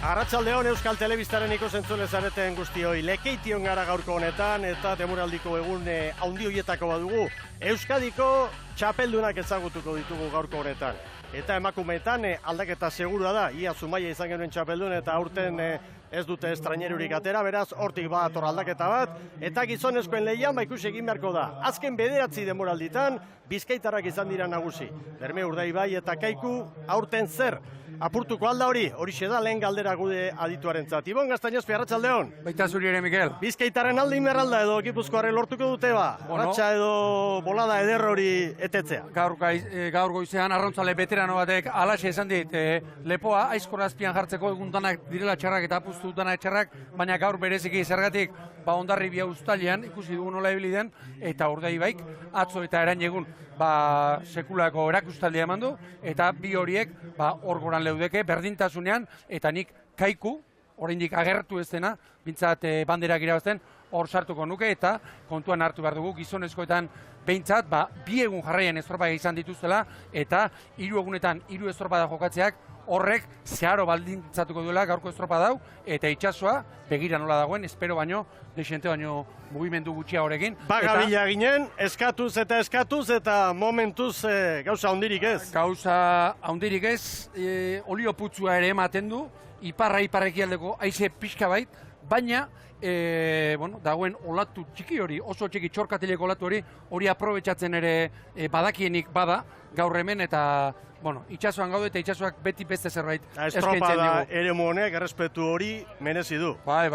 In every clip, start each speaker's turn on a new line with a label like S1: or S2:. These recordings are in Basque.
S1: Arratsaldeon Euskal Telebistaren ikusentzule zareten guztioi. Lekeition gara gaurko honetan eta demoraldiko egun handi hoietako badugu. Euskadiko txapeldunak ezagutuko ditugu gaurko honetan. Eta emakumeetan aldaketa segurua da. Ia Zumaia izan genuen txapeldun eta aurten ez dute estrainerurik atera, beraz hortik badator aldaketa bat. Eta gizonezkoen lehian ikusi egin beharko da. Azken 9 demoralditan bizkaitarrak izan dira nagusi. Berme Urdaibai eta Kaiku aurten zer? Apurtuko alda horixe da lehen galdera gude adituarentzat. Ibon Gaztañozpi, arratsaldeon.
S2: Baita zuri ere, Mikel.
S1: Bizkaitaren alde inberralda edo Gipuzkoarre lortuko dute ba? Ratxa edo bolada eder hori etetzea.
S2: Gaur goizean arrauntzale veterano batek alaxe esan dit, lepoa aizkor azpian jartzeko egun danak direla txarrak eta apustu danak txarrak, baina gaur bereziki zergatik Hondarribia uztailean ikusi dugu nola ibili den, eta Urdaibaik atzo eta erain egun sekulako erakustaldia eman du, eta bi horiek hor goran leudeke berdintasunean, eta nik Kaiku, oraindik agertu ez dena, bintzat banderak irabazten, hor sartuko nuke, eta kontuan hartu behar dugu gizonezkoetan behintzat, bi egun jarraian estropada izan dituztela, eta 3 egunetan 3 estropada jokatzeak, horrek zeharo baldintzatuko duela gaurko estropada hau, eta itsasoa begira nola dagoen, espero baino, desente baino mugimendu gutxia horrekin.
S1: Bagabila ginen, eskatuz eta momentuz gauza handirik ez.
S2: Gauza handirik ez, olioputzua ere ematen du, iparra-iparrekialdeko haize pixka bait, baina dagoen olatu txiki hori, oso txiki txorkatileko olatu hori aprobetxatzen ere badakienik bada gaur hemen, eta itxasoan gaude eta itxasoak beti beste zerbait eskaintzen digu.
S1: Estropada ere honek errespetu hori merezi du.
S2: Bai,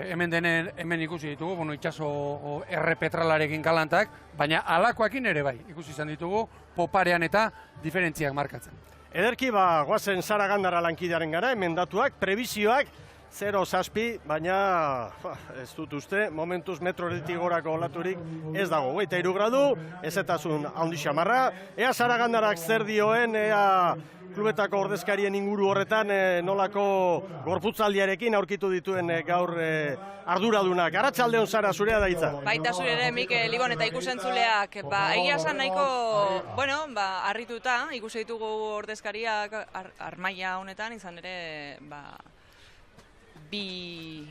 S2: hemen ikusi ditugu, itxaso errepetralarekin galantak, baina alakoakin ere bai, ikusi izan ditugu, poparean eta diferentziak markatzen.
S1: Ederki, guazen Sara Gandara lankidearen gara, hemen datuak, prebizioak, 0,7, baina ez dut uste, momentuz metroretik gorako olaturik ez dago. 23 gradu, ezetasun handi xamarra. Ea Sara Gandarak zer dioen, ea klubetako ordezkarien inguru horretan nolako gorputzaldiarekin aurkitu dituen gaur arduradunak. Arratsaldeon Sara, zurea da hitza.
S3: Baita zure ere, Mikel, Ibon eta ikusentzuleak. Egia esan nahiko, harrituta, ikusi ditugu ordezkariak armaia honetan, izan ere, bi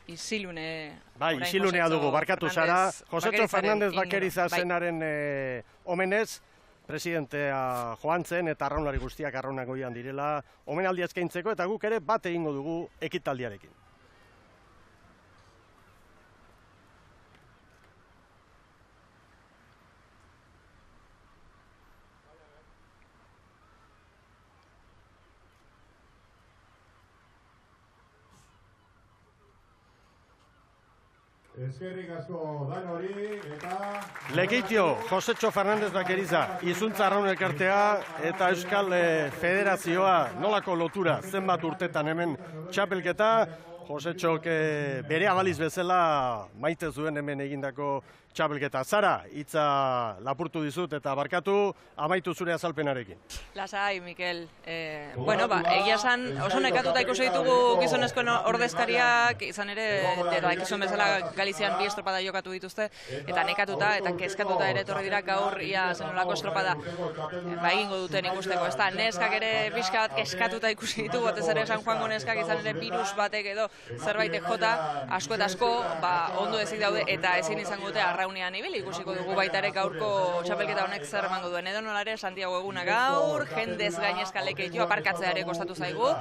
S3: isilune...
S1: isilunea dugu, barkatu Sara. Josetxo Fernandez Bakeriza zenaren omenez, presidentea joan zen eta arraunlari guztiak arraunak goian direla, omenaldia eskaintzeko eta guk ere bat egingo dugu ekitaldiarekin.
S4: Eskerrik asko dan hori eta...
S1: Lekeitio, Josetxo Fernandez Bakeriza, izuntza arraun elkartea eta Euskal Federazioa nolako lotura zenbat urtetan hemen txapelketa. Josetxok bere abaliz bezala maite zuen hemen egindako txapelketa. Sara, hitza lapurtu dizut eta barkatu, amaitu zure azalpenarekin.
S3: Lasai, Mikel. Egia esan oso nekatuta ikusi ditugu gizonezkoen ordezkariak, izan ere, ikizuen bezala Galizian 2 estropada jokatu dituzte, eta nekatuta eta kezkatuta ere etorri dira gaur ia zenolako estropada egingo duten ikusteko. Ez da, neskak ere pixka bat kezkatuta ikusi ditugu, batez ere San Juango neskak izan ere virus batek edo zerbaitek jota, asko eta asko, ondo ezik daude eta ezin izango dute arraunean ibili, ikusiko dugu baita ere gaurko txapelketa honek zer emango duen. Edo nola ere, Santiago eguna gaur, jendez gainezka Lekeitio, aparkatzea ere kostatu zaigu.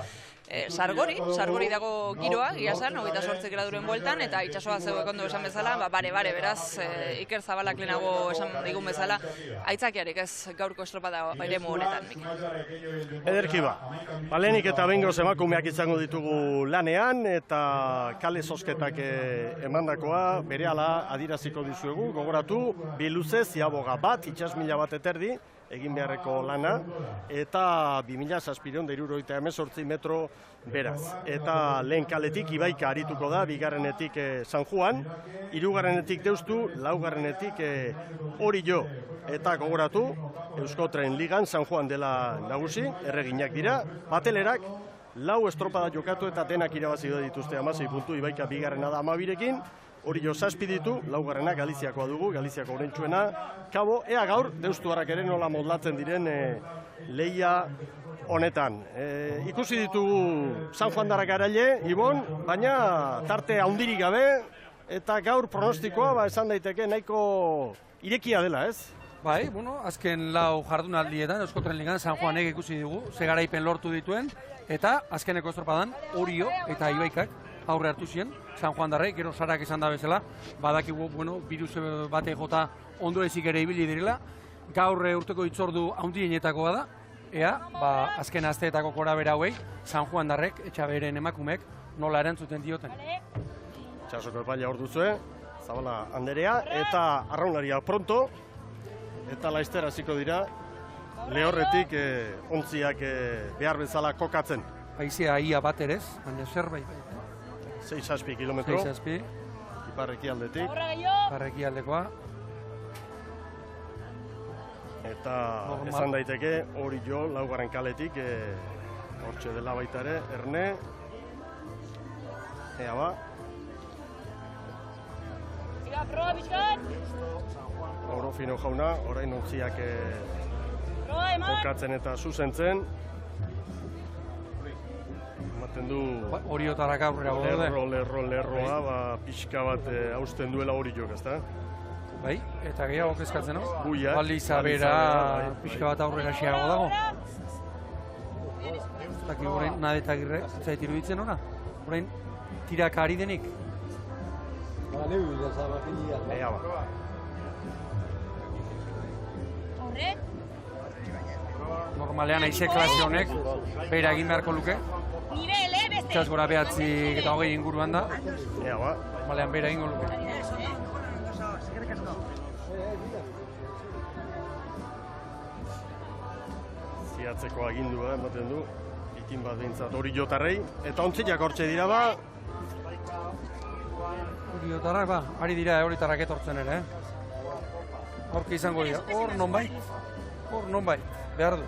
S3: Sargori dago giroa, giasan, 28 graduren bueltan, eta itxasoa zeuek ondo esan bezala, bare, beraz, Iker Zabalak lehenago esan digun bezala, aitzakiarik ez gaurko estropada ere honetan.
S1: Ederki lehenik eta behingoz emakumeak izango ditugu lanean, eta kale zozketak emandakoa, berehala adiraziko dizuegu, gogoratu, bi luze, ziaboga bat, itxasmila bat eterdi, egin beharreko lana, eta 2.778 metro beraz. Eta lehen kaletik Ibaika arituko da, bigarrenetik San Juan, 3. Deustu, 4. Orillo. Eta gogoratu, Euskotren Ligan San Juan dela nagusi, erreginak dira, batelerak, 4 estropada jokatu eta denak irabazi dituzte 16 puntu, Ibaika bigarrena da 12rekin, Orio 7 ditu, laugarrena Galiziakoa dugu, Galiziako orentsuena. Kabo, ea gaur, deustuarrak ere nola modlatzen diren lehia honetan. Ikusi ditugu San Juan darrak garaile, Ibon, baina tarte handirik gabe, eta gaur pronostikoa esan daiteke nahiko irekia dela, ez?
S2: Bai, bueno, azken lau jardunaldietan Eusko Tren Ligan San Juanek ikusi dugu, ze garaipen lortu dituen, eta azkeneko estropadan Orio eta Ibaikak aurre hartu ziren, San Juan darrek, gero sarak izan da bezala, badakigu, bueno, virus bate jota ondo ezik ere ibili direla, gaur urteko hitzordu handienetakoa da, ea, azken asteetako gorabehera hauei, San Juan darrek, etxaberen emakumek, nola erantzuten dioten.
S1: Txasoko epaia hor duzue, Zabala Anderea, eta arraunaria pronto, eta laiztera hasiko dira, lehorretik ontziak behar bezala kokatzen.
S2: Haizea ia bat erez, baina zerbait.
S1: 6-6 kilometro,
S2: 6-6,
S1: iparreki aldetik.
S2: parreki aldekoa.
S1: Eta esan daiteke hori jo laugarren kaletik, hortxe dela baita ere, Erne. Ea ba. Orofino jauna, orain ontziak kokatzen eta zuzentzen. Ematen du
S2: Oriotarrak aurrera gode.
S1: lerroa, pixka bat hausten duela hori jok, ezta?
S2: Bai, eta gehiago kezkatzen, no?
S1: Guia.
S2: Balizabera pixka bat aurrera xeago dago. Zaki horrein Nadetagirre, zait iruditzen ona? Horrein tirak ari denik?
S1: Ea ba.
S2: Normalean aize klase honek, bera egin beharko luke. Txas gora behatzik eta hogei inguruan da.
S1: Ea ba.
S2: Normalean bera egingo luke.
S1: Ziatzeko agindua ematen du, itin bat behintzat hori jotarrei. Eta ontziak hortxe dira ba.
S2: Oriotarrak ari dira horitarrak etortzen ere, Horki izango dira, hor nonbait, behar du.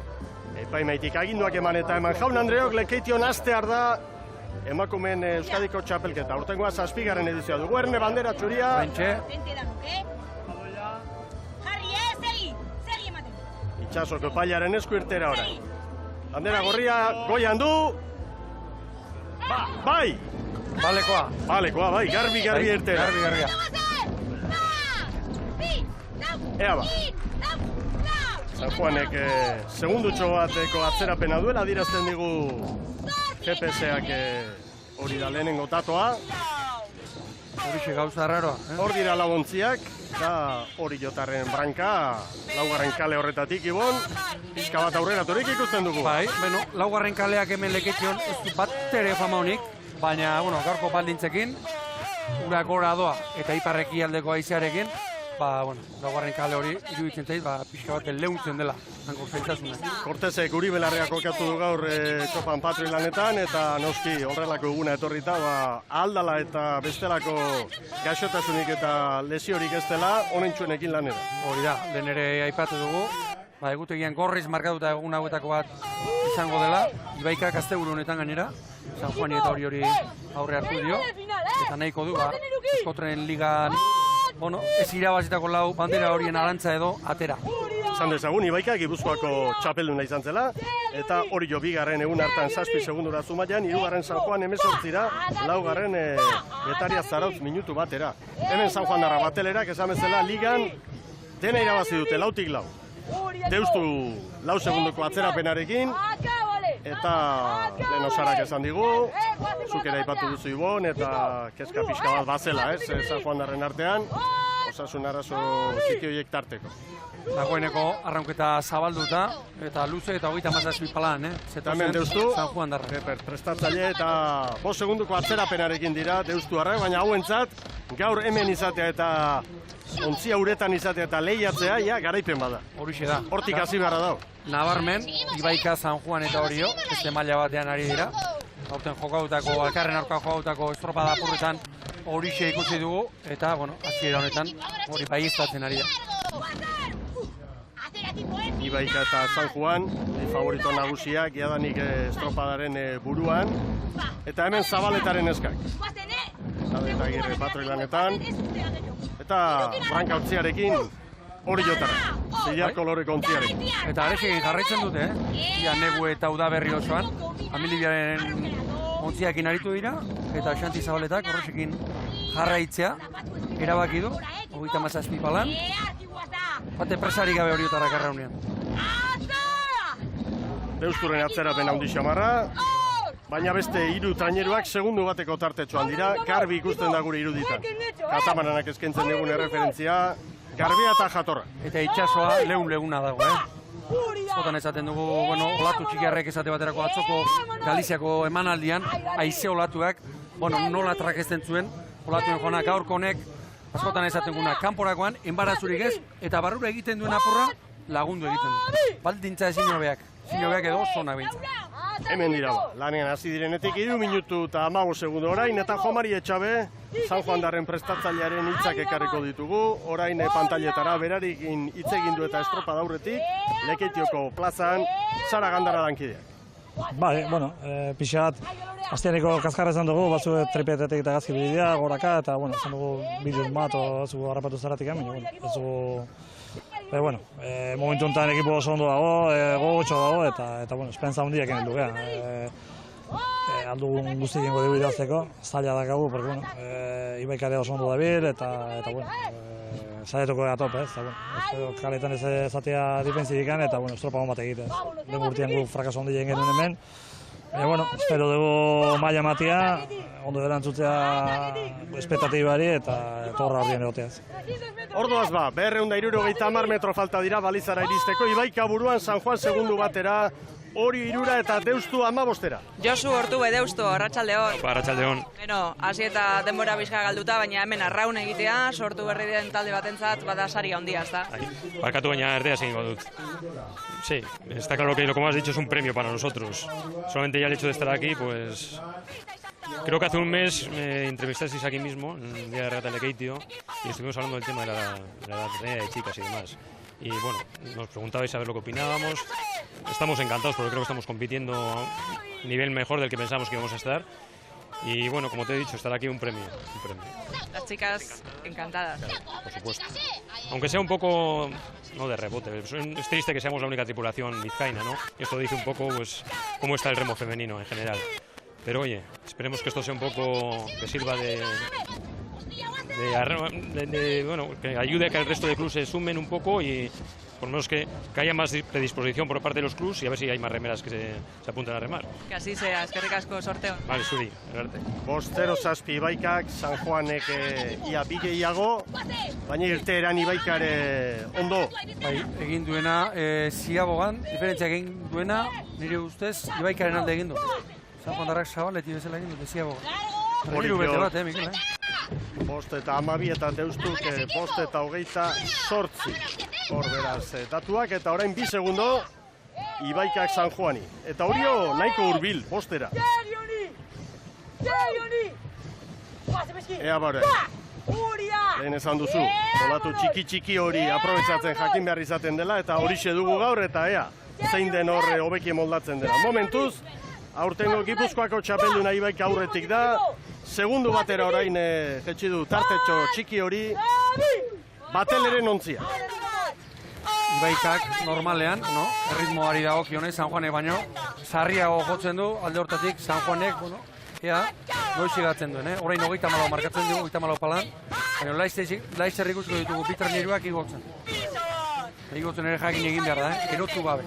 S1: Epaimaitik aginduak eman eta eman Jaun Andreok lekeition astear da emakumeen Euskadiko txapelketa. Urtengoa 7. edizioa dugu, Erne bandera txuria.
S2: Bentxe.
S1: Itxasoko epailaren esku irtera orain. Bandera gorria goian du. Bai! Balekoa, bai, garbi irtera.
S2: Garbi.
S1: Ea ba. San Juanek segundutxo bateko atzerapena duela, adirazten digu GPS-ak hori da lehenengo tatoa.
S2: Horixe gauza raroa.
S1: Hor dira labontziak, eta hori jotarren branka, laugarren kale horretatik, Ibon, pixka bat aurreraturik ikusten dugu.
S2: Bai, laugarren kaleak hemen leketxion, ez du bat ere fama honik, baina, gaurko baldintzekin, ura gora doa eta iparreki aldeko aizearekin, laugarren kale hori iruditzen zait, pixka bat leuntzen dela, hango zaitasunak.
S1: Kortezek guri belarriak kokatu du gaur Txopan Patri lanetan, eta noski horrelako eguna etorrita, aldala eta bestelako gaixotasunik eta lesiorik ez dela, honentsuenekin lanera.
S2: Hori da, lehen ere aipatu dugu, egutegian gorriz markatuta egun hauetako bat izango dela, Ibaikak asteburu honetan gainera, San Juani eta hori aurre hartu dio, eta nahiko du, Eusko Tren Ligan, ez irabazitako lau bandera horien arantza edo atera.
S1: Esan dezagun, Ibaikak Gipuzkoako txapelduna izan zela, eta hori jo bigarren egun hartan 7 segundura zumaian, 3. San Juan 18, 4. Getaria Zarautz minutu batera. Hemen San Juan darra batelerak esan bezala ligan dena irabazi dute, lautik lau. Deustu lau segundoko atzerapenarekin, eta lehen osarak esan digu, zuk ere aipatu duzu Ibon, eta kezka pixka bat bazela, San Juan darren artean, osasun arazo txiki horiek tarteko.
S2: Dagoeneko arraunketa zabalduta, eta luze eta 37 palan,
S1: Hemen deustu,
S2: San Juan darra.
S1: Prestatzaile eta 5 segunduko atzerapenarekin dira deustu arrak, baina hauentzat gaur hemen izatea eta ontzia uretan izatea eta lehiatzea, garaipen bada.
S2: Horixe da.
S1: Hortik hasi beharra dago.
S2: Nabarmen, Ibaika, San Juan eta Orio, beste maila batean ari dira. Aurten jokautako, alkarren aurka jokautako estropada apurretan horixe ikusi dugu, eta, hasiera honetan hori baieztatzen ari da.
S1: Ibaika eta San Juan, favorito nagusiak, jadanik estropadaren buruan, eta hemen Zabaletaren eskak. Xabe eta Agirre patroilanetan. Eta Franka Ontziarekin hori jotarra, Zillar koloreko ontziarekin.
S2: Eta aresekin jarraitzen dute, Ia Nebu eta Udaberri osoan, Amilibiaren ontziakin aritu dira, eta Xanti Zabaletak horrekin jarraitzea erabaki du, 37 palan. Bate presarik gabe horiotarrak arraunean.
S1: Deusturen atzerapen handi xamarra, baina beste 3 traineruak segundu bateko tartetxoan dira, garbi ikusten da gure iruditan. Katamaranak eskaintzen digun erreferentzia, garbia eta jatorra.
S2: Eta itxasoa leun-leguna dago, Zotan esaten dugu, olatu txikiarrek esate baterako atzoko Galiziako emanaldian, haize olatuak, nola trakesten zuen, olatuen joanak gaurko honek, askotan esaten guna, kanporakoan, enbarazurik ez, eta barrura egiten duen apurra, lagundu egiten du. Baldintza ezin hobeak edo oso nabintza.
S1: Hemen dira, lanean hasi direnetik 3 minutu eta 15 segundo orain, eta Jomari Etxabe, San Juan Darren prestatzailearen hitzak ekarriko ditugu, orain pantailetara berarikin hitz egin du eta estropa daurretik, Lekeitioko plazan, Sara Gandara lankideak.
S5: Bai, pixat, astianeko kaskarra izan dugu, batzu tripetetik eta gazki bidea, goraka, eta, izan dugu bideo bat, batzu harrapatu zaratik baina, ez dugu... momentu honetan ekipo oso ondo dago, gogotxo dago, eta espentza hundiak egin du, aldugun guztik ingo dugu idazteko, zaila dakagu, porque, Ibaikare oso ondo dabil, eta zaretoko ega tope, kaletan ez ezatea difentzirik eta, estropa hon bat egite. Den urtean gu frakaso hondi egin genuen hemen, espero dugu maila matia, ondo erantzutea espektatibari eta torra horrien egoteaz.
S1: Orduaz 270 metro falta dira balizara iristeko, Ibaika buruan San Juan segundu batera, Hori 3 eta Deustu 15.
S3: Josu Ortube Deustu, arratsaldeon.
S6: Arratsaldeon.
S3: Hasi eta denbora bizka galduta, baina hemen arraun egitea, sortu berri den talde batentzat bada saria handia, ezta?
S6: Barkatu baina erdeaz egingo dut. Sí, está claro que lo como has dicho es un premio para nosotros. Solamente ya el hecho de estar aquí, pues... Creo que hace un mes me entrevistasteis aquí mismo, en el día de regata de Lekeitio, y estuvimos hablando del tema de la tarea de chicas y demás. Y bueno, nos preguntabais a ver lo que opinábamos. Estamos encantados porque creo que estamos compitiendo a un nivel mejor del que pensábamos que íbamos a estar. Y bueno, como te he dicho, estar aquí un premio.
S3: Las chicas encantadas.
S6: Claro, por supuesto. Aunque sea un poco, no de rebote, es triste que seamos la única tripulación vizcaína, ¿no? Esto dice un poco pues cómo está el remo femenino en general. Pero oye, esperemos que esto sea un poco, que sirva bueno, que ayude a que el resto de clubes se sumen un poco y por lo menos que haya más predisposición por parte de los clubes y a ver si hay más remeras que se apuntan a remar.
S3: Que así sea, eskerrik asko, sorteo.
S6: Vale, Zuri, erarte.
S1: 5-0-7 Ibaikak, San Juanek ia bigeiago, baina irteeran Ibaikare ondo.
S2: Bai, egin duena, Ziabogan, diferentzia egin duena, nire ustez, Ibaikaren alde egin du. San Juan Darrak Zabaleti bezala egin dute Ziabogan. Hiru bete bat, Mikel,
S1: 5 eta 12 eta Deustuk 5 eta 28. Hor beraz, datuak eta orain 2 segundo Ibaikak San Juani. Eta horio nahiko hurbil postera. Ea bare. Lehen esan duzu, olatu txiki hori aprobetsatzen jakin behar izaten dela eta horixe dugu gaur eta ea, zein den horre hobeki moldatzen dela. Momentuz, aurtengo Gipuzkoako txapelduna Ibaika aurretik da, segundu batera orain jetxi du tartetxo txiki hori, Bateleren ontzia.
S2: Ibaikak normalean, erritmoari dagokionez San Juanek baino, sarriago jotzen du, alde hortatik San Juanek, ea, noizigatzen duen, orain 34 markatzen dugu, 34 palan, baina laizzer ikusko ditugu bitranieruak igotzen. Igotzen ere jakin egin behar da, erotu gabe.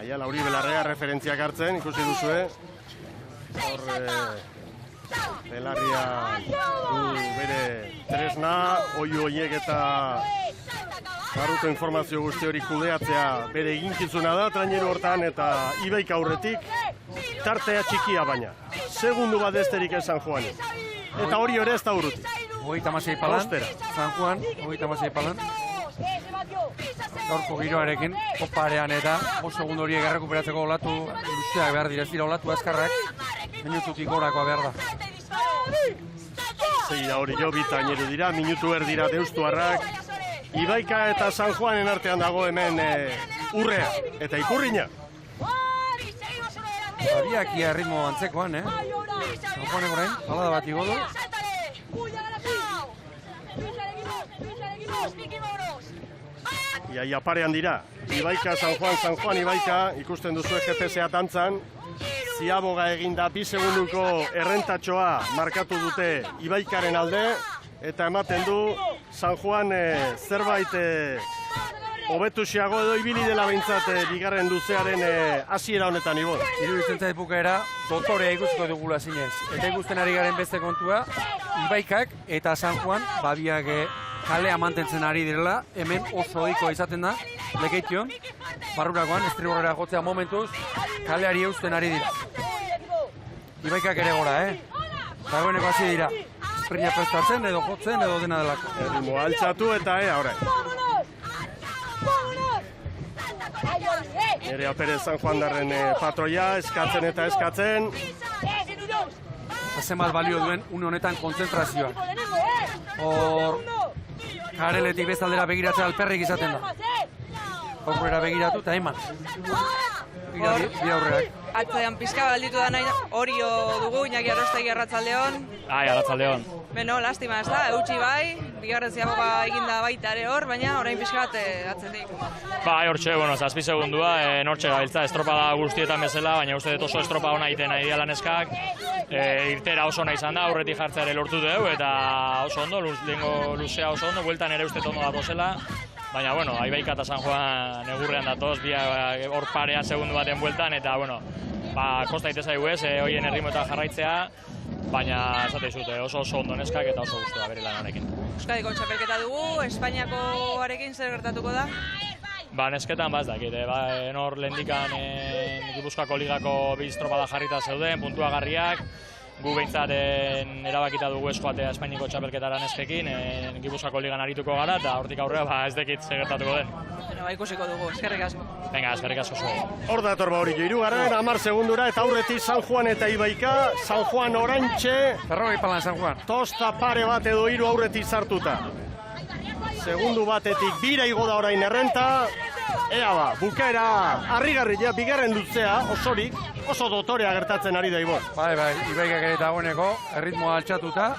S1: Aia, Lauri Belarrea referentziak hartzen, ikusi duzue. Hor, Belarria du bere tresna, oio hoiek eta barruko informazio guzti hori kudeatzea bere eginkizuna da, traineru hortan eta Ibaika aurretik, tartea txikia baina. Segundu bat esterik San Juani. Eta hori ere ez da urruti.
S2: 36 palan, San Juan, 36 palan. Gaurko giroarekin, koparean eta 5 segundu horiek errekuperatzeko olatu luzeak behar dira, ez dira olatu azkarrak, minututik gorakoa behar da.
S1: Zeira hori jo bitaineru dira, minutu erdira Deustuarrak, Ibaika eta San Juanen artean dago hemen urrea eta ikurriña.
S2: Abiakia ritmo antzekoan, San Juanek orain, balada bat igo du.
S1: Iaia parean dira. Ibaika, San Juan, Ibaika, ikusten duzu GPS-a dantzan. Ziaboga eginda 2 segunduko errentatxoa markatu dute Ibaikaren alde, eta ematen du San Juan zerbait hobetuxiago edo ibili dela behintzat bigarren luzearen hasiera honetan ibon.
S2: Iruditzen zait bukaera, dotorea ikusiko dugula zinez. Eta ikusten ari garen beste kontua, Ibaikak eta San Juan babiak kalea mantentzen ari direla, hemen oso ohikoa izaten da, lekeition, barrurakoan, estribordera jotzea momentuz, kaleari eusten ari dira. Ibaikak ere gora, dagoeneko hasi dira. Esprina prestatzen, edo jotzen, edo dena delako.
S1: Erritmo altxatu eta orain. Nerea Perez San Juandarren patroia, eskatzen eta eskatzen.
S2: Zenbat balio duen une honetan kontzentrazioa. Hor, kareletik bestaldera begiratzea alperrik izaten da. Aurrera begiratu eta eman. Bi aurrerak.
S3: Atzean pizka galditu da nahi, Orio dugu, Iñaki Arrostegi Arratsaldeon.
S7: Arratsaldeon.
S3: Beno, lastima ez da, eutxi bai, bigarren ziaboga eginda baita ere hor, baina orain pizka bat atzetik.
S7: Hortxe, 7 segundua, nortxe gabiltza estropada guztietan bezala, baina uste dut oso estropa hona egiten nahi dira neskak. Irtera oso nahi izan da, aurretik jartzea ere lortu dugu, eta oso ondo, lehengo luzea oso ondo, bueltan ere uste ondo datozela. Baina, Ibaika eta San Juan egurrean datoz, hor parean segundu baten bueltan, eta, kosta itezaigu ez, hoien erritmoetan jarraitzea, baina esate izut, oso ondo neskak eta oso guztua bere lan honekin.
S3: Euskadiko txapelketa dugu, Espainiakoarekin zer gertatuko da?
S7: Nesketan ez dakit, nor lehendikan Gipuzkoako ligako 2 estropada jarrita zeuden, puntuagarriak, gu behintzat erabakita dugu eskoatea Espainiko txapelketara neskekin, Gipuzkoako ligan arituko gara, eta hortik aurrera ez dakit zer gertatuko den.
S3: Ikusiko dugu, eskerrik asko.
S7: Venga, eskerrik asko zuen.
S1: Hor dator Orio, 3. 10 segundura eta aurretik San Juan eta Ibaika. San Juan oraintxe,
S2: Ferroi palan San Juan.
S1: tosta pare bat edo 3 aurretik sartuta. Segundu batetik bira igo da orain errenta. Ea bukaera harrigarria, bigarren luzea, osorik, oso dotorea gertatzen ari da Ibon.
S2: Bai, Ibaikak ere dagoeneko, erritmoa altxatuta.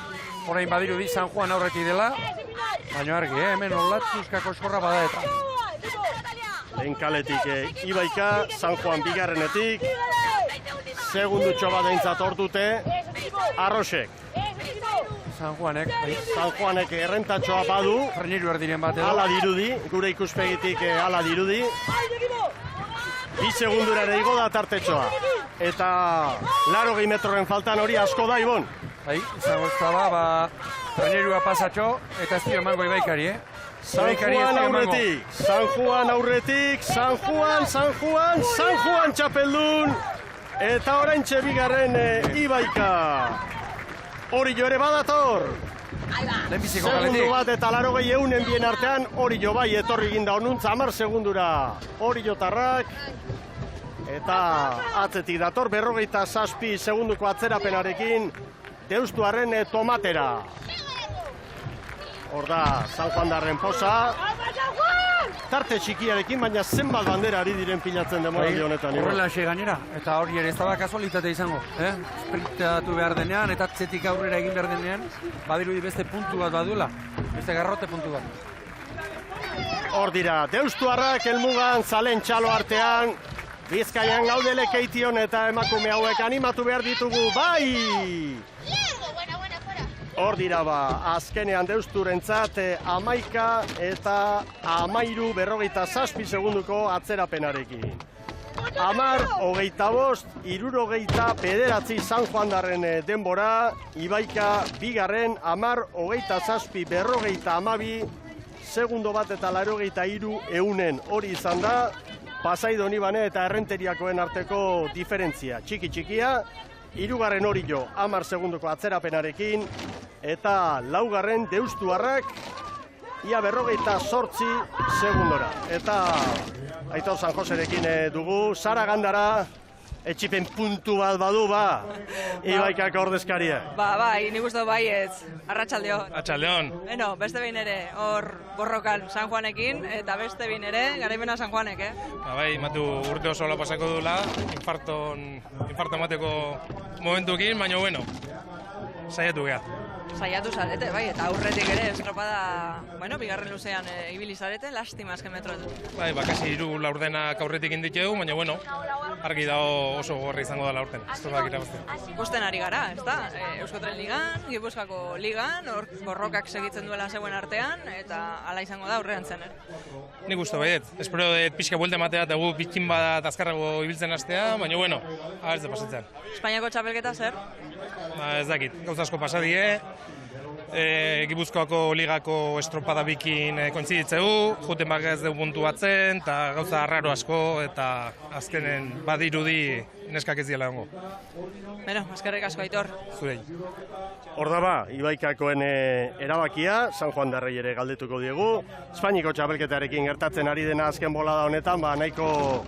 S2: Orain badirudi San Juan aurretik dela, baina argi, hemen olatuzkako eskorra bada eta.
S1: Lehen kaletik Ibaika, San Juan bigarrenetik. Segundutxo bat eintzat hortute, Arrosek.
S2: San Juanek,
S1: San Juanek errentatxoa badu.
S2: Jarniru erdiren bat edo.
S1: Hala dirudi, gure ikuspegitik hala dirudi. 2 segundura ere igo da tartetxoa. Eta 80 metroren faltan hori asko da, Ibon.
S2: Izango ez da, Jarnirua pasatxo eta ez dio emango Ibaikari,
S1: San Juan aurretik, San Juan txapeldun. Eta oraintxe bigarren Ibaika. Orio ere badator. Segundu bat eta 80 eunen bien artean, Orio bai etorri ginda onuntza 10 segundura Orio tarrak. Eta atzetik dator 47 segunduko atzerapenarekin Deustuarren tomatera. Hor da San Juandarren posa. Tarte txikiarekin, baina zenbat bandera ari diren pilatzen demoraldi honetan.
S2: Horrela xe gainera, eta hori ere ez da kasualitate izango. Sprintatu behar denean, eta atzetik aurrera egin behar denean, badirudi beste puntu bat baduela, beste garrote puntu bat.
S1: Hor dira, Deustuarrak helmugan, zalen txalo artean, Bizkaian gaude Lekeition eta emakume hauek animatu behar ditugu, bai! Hor dira azkenean Deusturentzat 11 eta 13 segunduko atzerapenarekin. 10, 25, 69 San Juandarren denbora, Ibaika bigarren, 10, 27, 52, segundo bat eta 83 eunen hori izan da, Pasai Donibane eta Errenteriakoen arteko diferentzia. Txiki-txikia, 3. Orio 10 segundoko atzerapenarekin, eta 4. Deustuarrak ia 48 segundora. Eta Aitor San Joserekin dugu, Sara Gandara, etxipen puntu bat badu, Ibaikak ordezkaria.
S3: Bai, nik uste baietz, Arratsaldeon.
S7: Arratsaldeon.
S3: Beno, beste behin ere, hor borrokan San Juanekin, eta beste behin ere, garaimena San Juanek,
S8: Bai, matu urte oso pasako dula, infarto emateko momentuekin, baina saiatu geha.
S3: Saiatu zarete, bai, eta aurretik ere estropada, bueno, bigarren luzean ibili zarete, lastima azken metroetan.
S8: Bai, bakasi 3 laurdenak aurretik indikeu, baina bueno, argi dago oso gogorra izango da laurden, estropadak irabaztea.
S3: Ikusten ari gara, ez da? Euskotren Ligan, Gipuzkoako Ligan, hor borrokak segitzen duela zeuen artean, eta hala izango da aurrean zen,
S8: Nik uste baiet, espero dut pixka buelte matea eta gu pixkin bat azkarrago ibiltzen hastea, baina bueno, ez da pasatzen.
S3: Espainiako txapelketa zer?
S8: Ez dakit, gauza asko pasadie, Gipuzkoako ligako estropada bikin kointziditzeu, juten bak ez dugu puntu batzen, eta gauza arraro asko, eta azkenen badirudi neskak ez diela hongo.
S3: Beno, eskerrik asko Aitor.
S8: Zurei.
S1: Hor da Ibaikakoen erabakia, San Juan Darrei ere galdetuko diegu. Espainiko txapelketarekin gertatzen ari dena azken bolada honetan, nahiko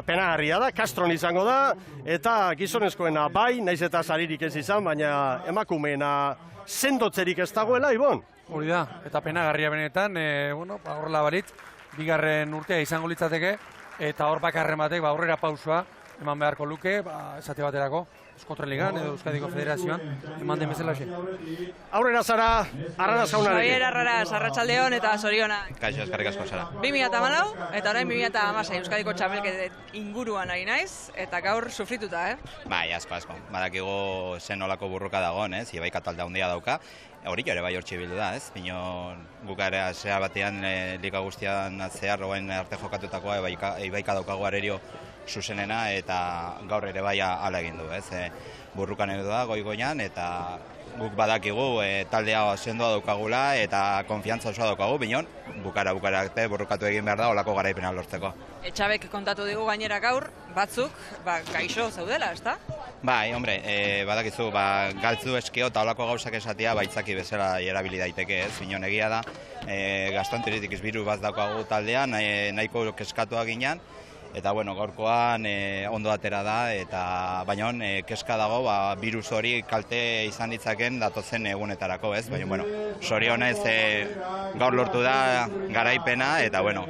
S1: penagarria da, Castron izango da, eta gizonezkoena bai, naiz eta saririk ez izan, baina emakumeena sendotzerik ez dagoela, Ibon?
S2: Hori da, eta penagarria benetan, horrela baritz, bigarren urtea izango litzateke, eta hor bakarren batek aurrera pausua eman beharko luke, esate baterako, Euskotren Ligan edo Euskadiko Federazioan, eman den bezala xe.
S1: Aurrera zara, Arraraz jaunarekin.
S3: Javier Arraraz, arratsaldeon eta zorionak.
S9: Kaixo, eskerrik asko zara.
S3: 2014 eta orain 2016 Euskadiko txapelketet inguruan ari naiz, eta gaur sufrituta,
S9: Bai, asko. Badakigu zen olako burruka dagoen, Ibaika talde handia dauka. Hori ere bai hortxe bildu da, Bino gukarea zea batean liga guztian zehar roen arte jokatutakoa Ibaika daukagu arerio zuzenena eta gaur ere bai ala egin du, Burrukan edo da goigoian eta guk badakigu taldea sendoa daukagula eta konfiantza osoa daukagu, binon bukara arte burrukatu egin behar da olako garaipena lortzeko.
S3: Etxabek kontatu digu gainera gaur, batzuk gaixo zaudela, ezta?
S9: Bai, hombre, badakizu, galtzu eskio eta olako gauzak esatia baitzaki bezala erabili daiteke, Binon egia da, gastroenteritis biru bat daukagu taldean, nahiko keskatuak ginen, eta bueno, gaurkoan ondo atera da, eta baina keska dago, virus hori kalte izan ditzaken datozen egunetarako, baina bueno, zorionez gaur lortu da garaipena, eta bueno,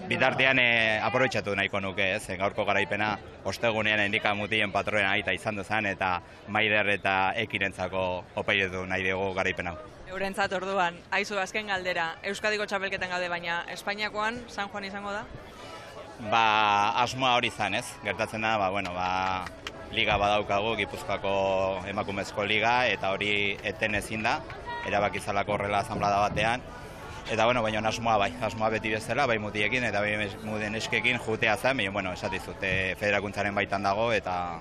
S9: bitartean aprobetxatu nahiko nuke, gaurko garaipena ostegunean endika mutien patroena aita izan duzan, eta Maider eta Ekirentzako opairetu nahi dugu garaipena.
S3: Eurentzat orduan, aizu azken galdera, Euskadiko txapelketan gaude, baina Espainiakoan San Juan izango da?
S9: Asmoa hori izan, Gertatzen da, liga badaukagu, Gipuzkoako emakumezko liga, eta hori eten ezin da, erabakizalako horrela asanblada batean. Eta, baina asmoa beti bezala, bai mutiekin eta bai muden eskekin jutea zen, baina, esatizut, federakuntzaren baitan dago, eta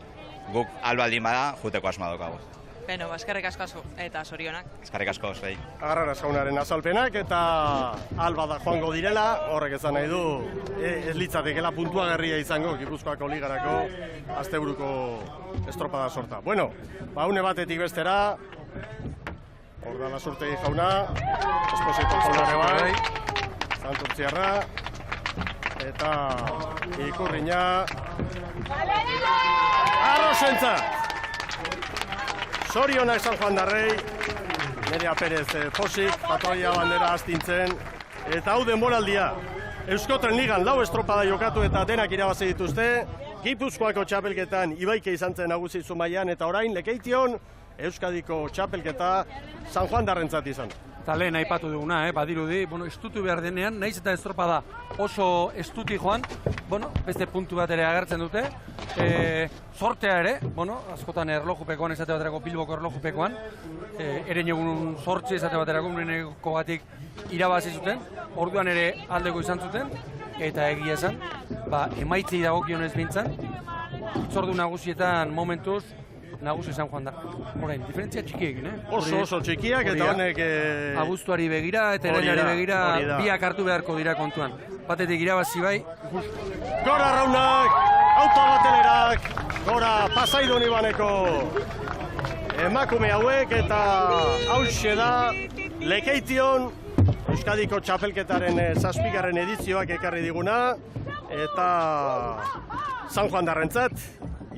S9: guk albaldin bada, juteko asmoa daukagu.
S3: Beno, eskerrik asko eta zorionak.
S9: Eskerrik asko, zuei.
S1: Arraraz jaunaren azalpenak eta albada joango direla, horrek esan nahi du, ez litzatekela puntuagarria izango Gipuzkoako ligarako asteburuko estropada sorta. Bueno, une batetik bestera, Ordala Zurtegi jauna, Esposito jaunare bai, Santurtziarra, eta Ikurriña, Arrozentzat! Zorionak San Juan Darrei, Nerea Perez Fosik, patroia bandera astintzen, eta hau denboraldia. Euskotren Ligan 4 estropada jokatu eta denak irabazi dituzte, Gipuzkoako txapelketan Ibaike izan zen nagusi Zumaian, eta orain Lekeition Euskadiko txapelketa San Juan Darrentzat izan.
S2: Eta lehen aipatu duguna, badirudi, estutu behar denean, nahiz eta estropada oso estuti joan, beste puntu bat ere agertzen dute, sortea ere, askotan erlojupekoan esate baterako Bilboko erlojupekoan, ere egun sortze esate baterako uneneko batik irabazi zuten, orduan ere aldeko izan zuten, eta egia esan, emaitzei dagokionez bintzan, itzordu nagusietan momentuz, nagusi San Juan da. Orain, diferentzia txikiekin,
S1: Oso txikiak eta honek...
S2: Abuztuari begira eta irailari begira biak hartu beharko dira kontuan. Batetik irabazi bai,
S1: Gora Raunak, autobatelerak, gora Pasaido Ibaneko emakume hauek eta hauxe da Lekeition Euskadiko txapelketaren 7. edizioak ekarri diguna eta San Juan Darrentzat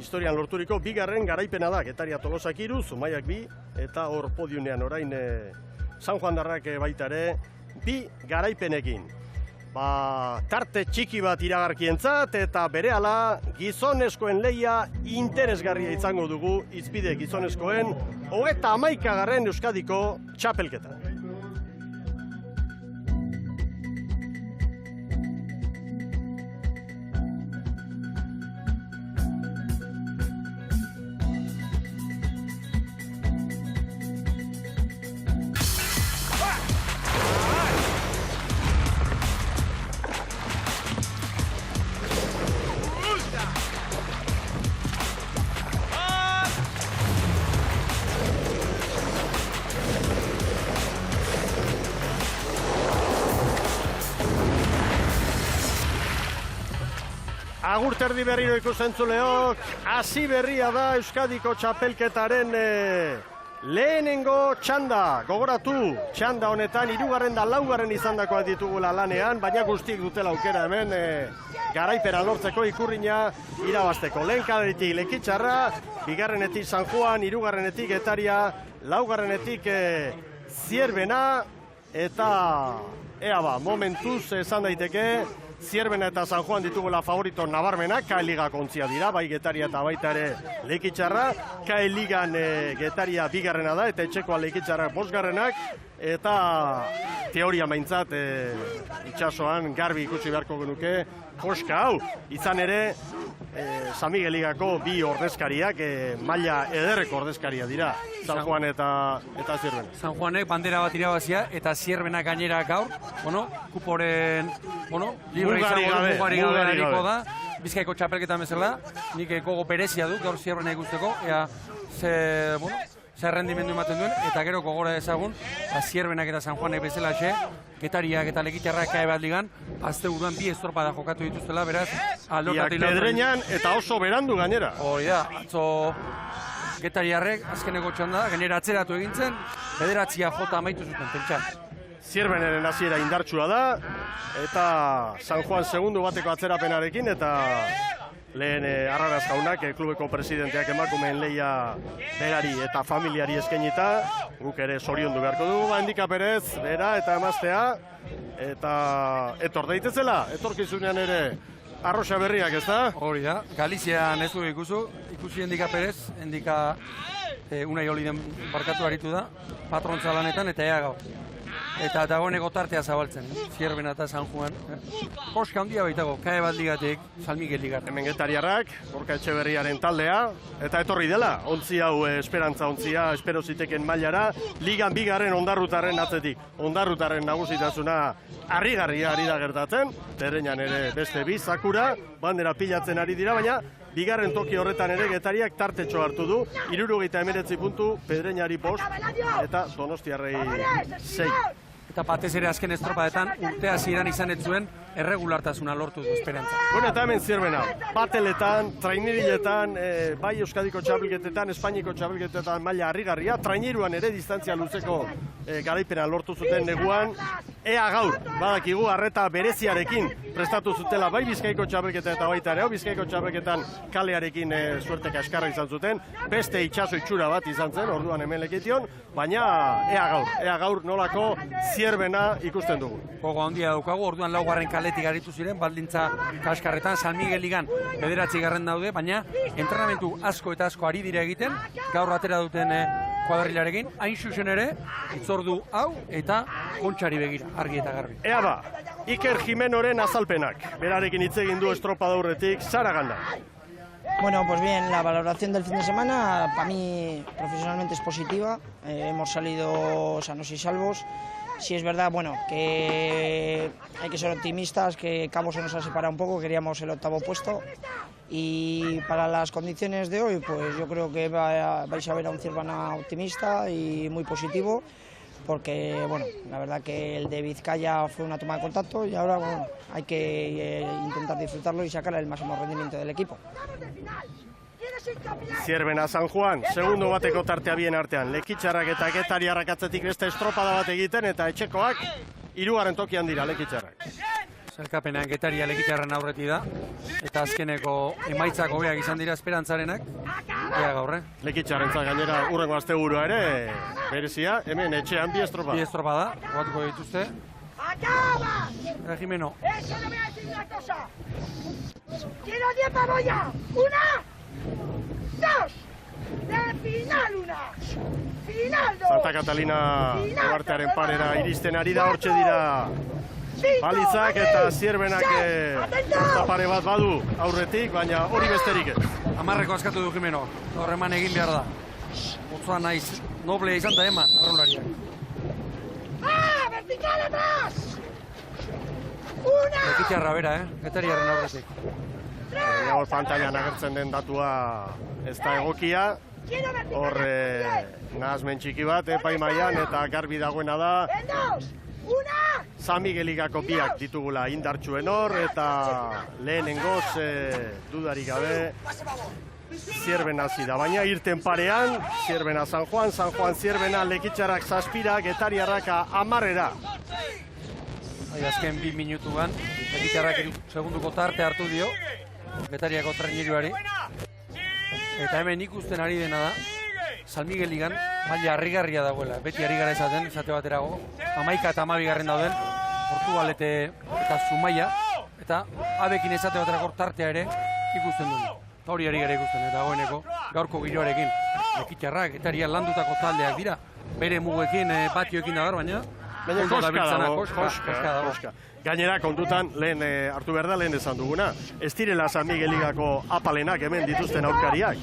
S1: historian lorturiko 2. garaipena da, Getaria Tolosak 3, Zumaiak 2, eta hor podiunean orain San Juan Darrak baita ere 2 garaipenekin. tarte txiki bat iragarkientzat eta berehala gizonezkoen lehia interesgarria izango dugu izpide gizonezkoen 31. Euskadiko txapelketa. Agurterdi berriro ikusentzuleok, hasi berria da Euskadiko txapelketaren lehenengo txanda. Gogoratu, txanda honetan 3. da 4. izandakoak ditugula lanean, baina guztiek dutela aukera hemen garaipena lortzeko ikurrina irabazteko. Lehenkaderitik Lekitzarra, 2. San Juan, 3. Getaria, 4. Zierbena, eta momentuz esan daiteke, Zierbena eta San Juan ditugula favorito nabarmenak, Kae Ligako ontzia dira, bai Getaria eta baita ere Lekitzarra. Kae Ligan Getaria 2. da eta etxekoa Lekitzarra 5. Eta teoria maintzat itxasoan garbi ikusi beharko genuke koska hau. Izan ere, San Miguel Ligako 2 ordezkariak maila ederreko ordezkaria dira, San Juan eta Zierbena.
S2: San Juanek bandera bat irabazia eta Zierbena gainera gaur, kuporen, libre izango du, mugari gabe hariko da. Bizkaiko txapelketan bezala, nik gogo berezia du gaur Zierbena ikusteko, ea zer rendimendu ematen duen, eta gero gogora ezagun, Zierbenak eta San Juanek bezala Getariak eta Lekitzarrak Kae bat ligan, azte buruan 2 estropada jokatu dituztela, beraz,
S1: Pedreñan eta oso berandu gainera.
S2: Hori da, atzo Getariarrek azkeneko txanda, gainera atzeratu egintzen, 9 jota amaitu zuten, pentsa.
S1: Zierbenaren hasiera indartsua da, eta San Juan segundu bateko atzerapenarekin, eta lehen Arraraz jaunak, klubeko presidenteak emakumeen lehia berari eta familiari eskainita, guk ere zoriondu beharko dugu, Endika Perez, bera eta emaztea, eta etor daitezela, etorkizunean ere arroxa berriak, ez da?
S2: Hori da, Galizian ez du ikusi Endika Perez, Endika Unai Oliden barkatu aritu da, patrontza lanetan eta ea gaur. Eta dagoeneko tartea zabaltzen, Zierbena eta San Juan. Koska handia baitago, Kae bat ligatik, San Miguel ligatik.
S1: Hemen Getariarrak, Gorka Etxeberriaren taldea, eta etorri dela, ontzi hau esperantza ontzia, espero ziteken mailara, ligan 2. Ondarrutarren atzetik. Ondarrutarren nagusitasuna harrigarria ari da gertatzen, Pedreñan ere beste 2, Sakura, bandera pilatzen ari dira, baina 2. toki horretan ere Getariak tartetxo hartu du, 79 puntu, Pedreñari 5 eta Donostiarrei 6.
S2: Eta batez ere azken estropadetan urtea hasieran izan ez zuen erregulartasuna lortu du esperantza.
S1: Eta hemen Zierbena, bateletan, traineriletan, bai Euskadiko txapelketetan, Espainiko txapelketetan maila harrigarria, traineruan ere distantzia luzeko garaipena lortu zuten neguan, ea gaur, badakigu arreta bereziarekin prestatu zutela bai Bizkaiko txapelketa eta baita ere, Bizkaiko txapelketan kalearekin suerte kaskarra izan zuten, beste itxaso itxura bat izan zen, orduan hemen Lekition, baina ea gaur nolako Zierbena ikusten dugu.
S2: Gogo handia daukagu, orduan 4. kaletik aritu ziren, baldintza kaskarretan, San Miguel ligan 9. daude, baina entrenamentu asko eta asko ari dira egiten, gaur atera duten kuadrilarekin, hain zuzen ere, itzordu hau eta kontxari begira, argi eta garbi.
S1: Ea ba, Iker Jimenoren azalpenak, berarekin hitz egin du estropada aurretik, Saraganda.
S10: Bueno, pues bien, la valoración del fin de semana para mí profesionalmente es positiva, hemos salido sanos y salvos. Sí es verdad, bueno, que hay que ser optimistas, que Cabo se nos ha separado un poco, queríamos el 8º puesto y para las condiciones de hoy, pues yo creo que vais a ver a un Zierbena optimista y muy positivo, porque bueno, la verdad que el de Vizcaya fue una toma de contacto y ahora bueno, hay que intentar disfrutarlo y sacar el máximo rendimiento del equipo.
S1: Zierbena San Juan, segundo bateko tartea bien artean. Lekitzarrak eta Getariarrak atzetik beste estropada bat egiten eta etxekoak 3. tokian dira Lekitzarrak.
S2: Zerkapenean Getaria Lekitzarren aurreti da, eta azkeneko emaitzak hobeak izan dira esperantzarenak, ea gaur,
S1: Lekitzarrentzat gainera hurrengo asteburua ere berezia, hemen etxean 2 estropada.
S2: 2 estropada, jugatuko dituzte. Jimeno.
S11: Eso no voy a decir una cosa. Quiero 10 baboyas. 1, 2. De final una. Final 2.
S1: Santa Catalina uhartearen parera iristen ari da, hortxe dira balizak eta zierbenak pare bat badu aurretik, baina hori besterik ez.
S2: 10 askatu du Jimeno, horreman egin behar da. Otzoa naiz, noblea izan da eman, arraunlariak.
S11: Vertical atrás. 1.
S2: Lekitxarra bera, Getariaren aurretik.
S1: Hor pantailan agertzen den datua ez da egokia. Hor nahasmen txiki bat epaimaian eta garbi dagoena da San Migueligako biak ditugula indartsuen hor eta lehenengoz dudarik gabe Zierbena hasi da, baina irten parean, Zierbena San Juan Zierbena, Lekitxarrak 7, Getariarrak 10.
S2: Azken 2 minutuan, Lekitxarrak segunduko tarte hartu dio, Getariako traineruari. Eta hemen ikusten ari dena da, San Migueligan, maila harrigarria dagoela, beti harrigarra esaten, izate baterago, 11 eta 12 dauden, Portugal eta Zumaia, eta abekin izate baterako tartea ere ikusten duen. Hori ari gara ikusten, eta goeneko gaurko giroarekin. Lekitxarrak, Getaria landutako taldeak dira, bere muguekin, patioekin dagar, baina koska dago.
S1: Gainera, kontutan, lehen hartu behar da, lehen esan duguna. Ez direla San Migueligako apalenak hemen dituzten aurkariak.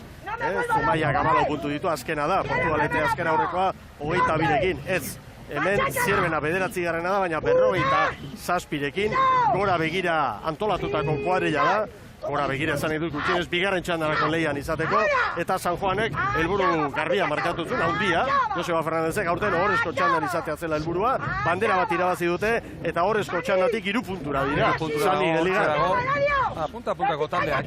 S1: Zumaia 14 puntu ditu, azkena da, Portugalete azkena aurrekoa 22rekin, ez. Hemen Zierbena 9. da, baina 57rekin, gora begira antolatutako kuadrilla da, gora begira esan edut gutxienez bigarren txandarako lehian izateko, eta San Juanek helburu garbia markatu zuen, handia, Joseba Fernandezek aurten ohorezko txandan izatea zela helburua, bandera bat irabazi dute, eta ohorezko txandatik 3 puntura dira. San Migueligan.
S2: Punta-puntako taldeak.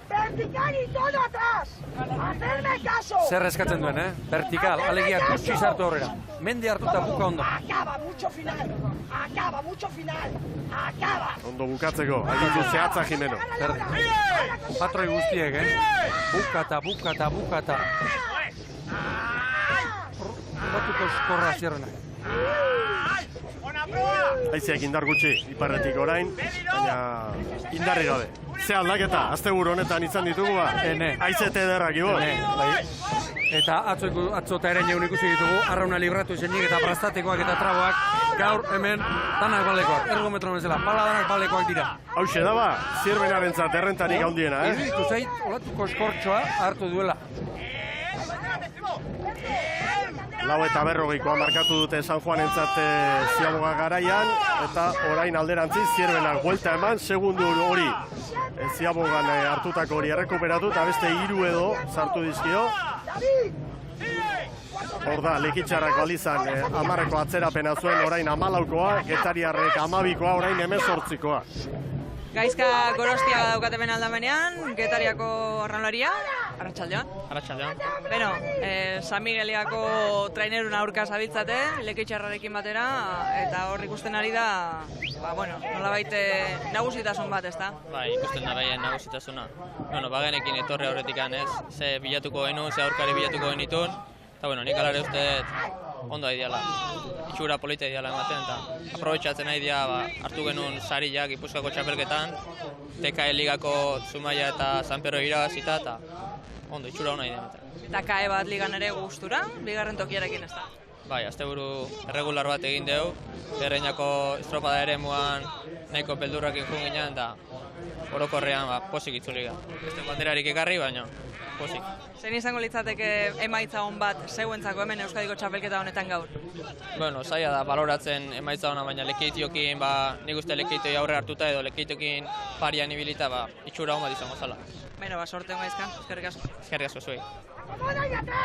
S11: Vertical y todo atrás. Hacerme caso.
S2: Zer eskatzen duen, Vertical, alegia gutxi sartu aurrera. Mende hartuta buka ondo.
S11: Acaba mucho final. Acaba mucho final. Acaba.
S1: Ondo bukatzeko, agindu zehatza Jimeno.
S2: Patroi guztiek, Bukata. Batuko eskorra Zierbenak.
S1: Haizeak indar gutxi, iparretik orain, baina indarri gabe. Ze aldaketa, asteburu honetan izan ditugu ba? Haizete ederrak ibo.
S2: Eta atzo eta ere neun ikusi ditugu, arrauna libratu izenik eta prastatekoak eta traboak, gaur hemen danak balekoak, ergometro bezala, bala danak balekoak dira.
S1: Hauxe da ba, Zierbenaren zat errentarik handiena,
S2: Iruditu zait, olatuko eskortxoa hartu duela.
S1: 4:40 markatu dute San Juanentzat Ziaboga garaian, eta orain alderantziz Zierbenak buelta eman, segundu hori Ziabogan hartutako hori errekuperatu, eta beste 3 edo sartu dizkio. Hor da, Lekitxarrak balizan 10ko atzerapena zuen, orain 14koa, Getariarrek 12koa, orain 18koa.
S3: Gaizka Gorostia daukat hemen aldamenean, Getariako arraunlaria, arratsaldeon. Beno, San Migueliako trainerun aurka zabiltzate, Lekitxarrarekin batera, eta hor ikusten ari da, nolabait nagusitasun bat, ezta?
S12: Bai, ikusten da baien nagusitasuna. Bagenekin etorri aurretikan ez, ze bilatuko genuen, ze aurkari bilatuko genitun, eta nik alare uste ondo ideala. Itxura polita ideala ematen, eta aprobetxatzen nahi dira hartu genuen sariak Gipuzkoako txapelketan, TKE Ligako Zumaia eta San Pedro irabazita, eta ondo, itxura hona idea ematen.
S3: Eta KE bat ligan ere gustura, bigarren tokiarekin ez da?
S12: Bai, asteburu erregular bat egin dugu, Berreinako estropada ere muan nahiko beldurrakin jun ginen, eta orokorrean posik itzuli gara. Beste banderarik ekarri, baina posik.
S3: Zein izango litzateke emaitza hon bat zeuentzako hemen Euskadiko txapelketa honetan gaur?
S12: Zaila da baloratzen emaitza hona, baina Lekeitiokin, nik uste Lekeitioi aurre hartuta edo Lekeitiokin parian ibilita, itxura hon bat izango zala.
S3: Beno, sorte hon gaizka, eskerrik asko.
S12: Eskerrik asko zuei.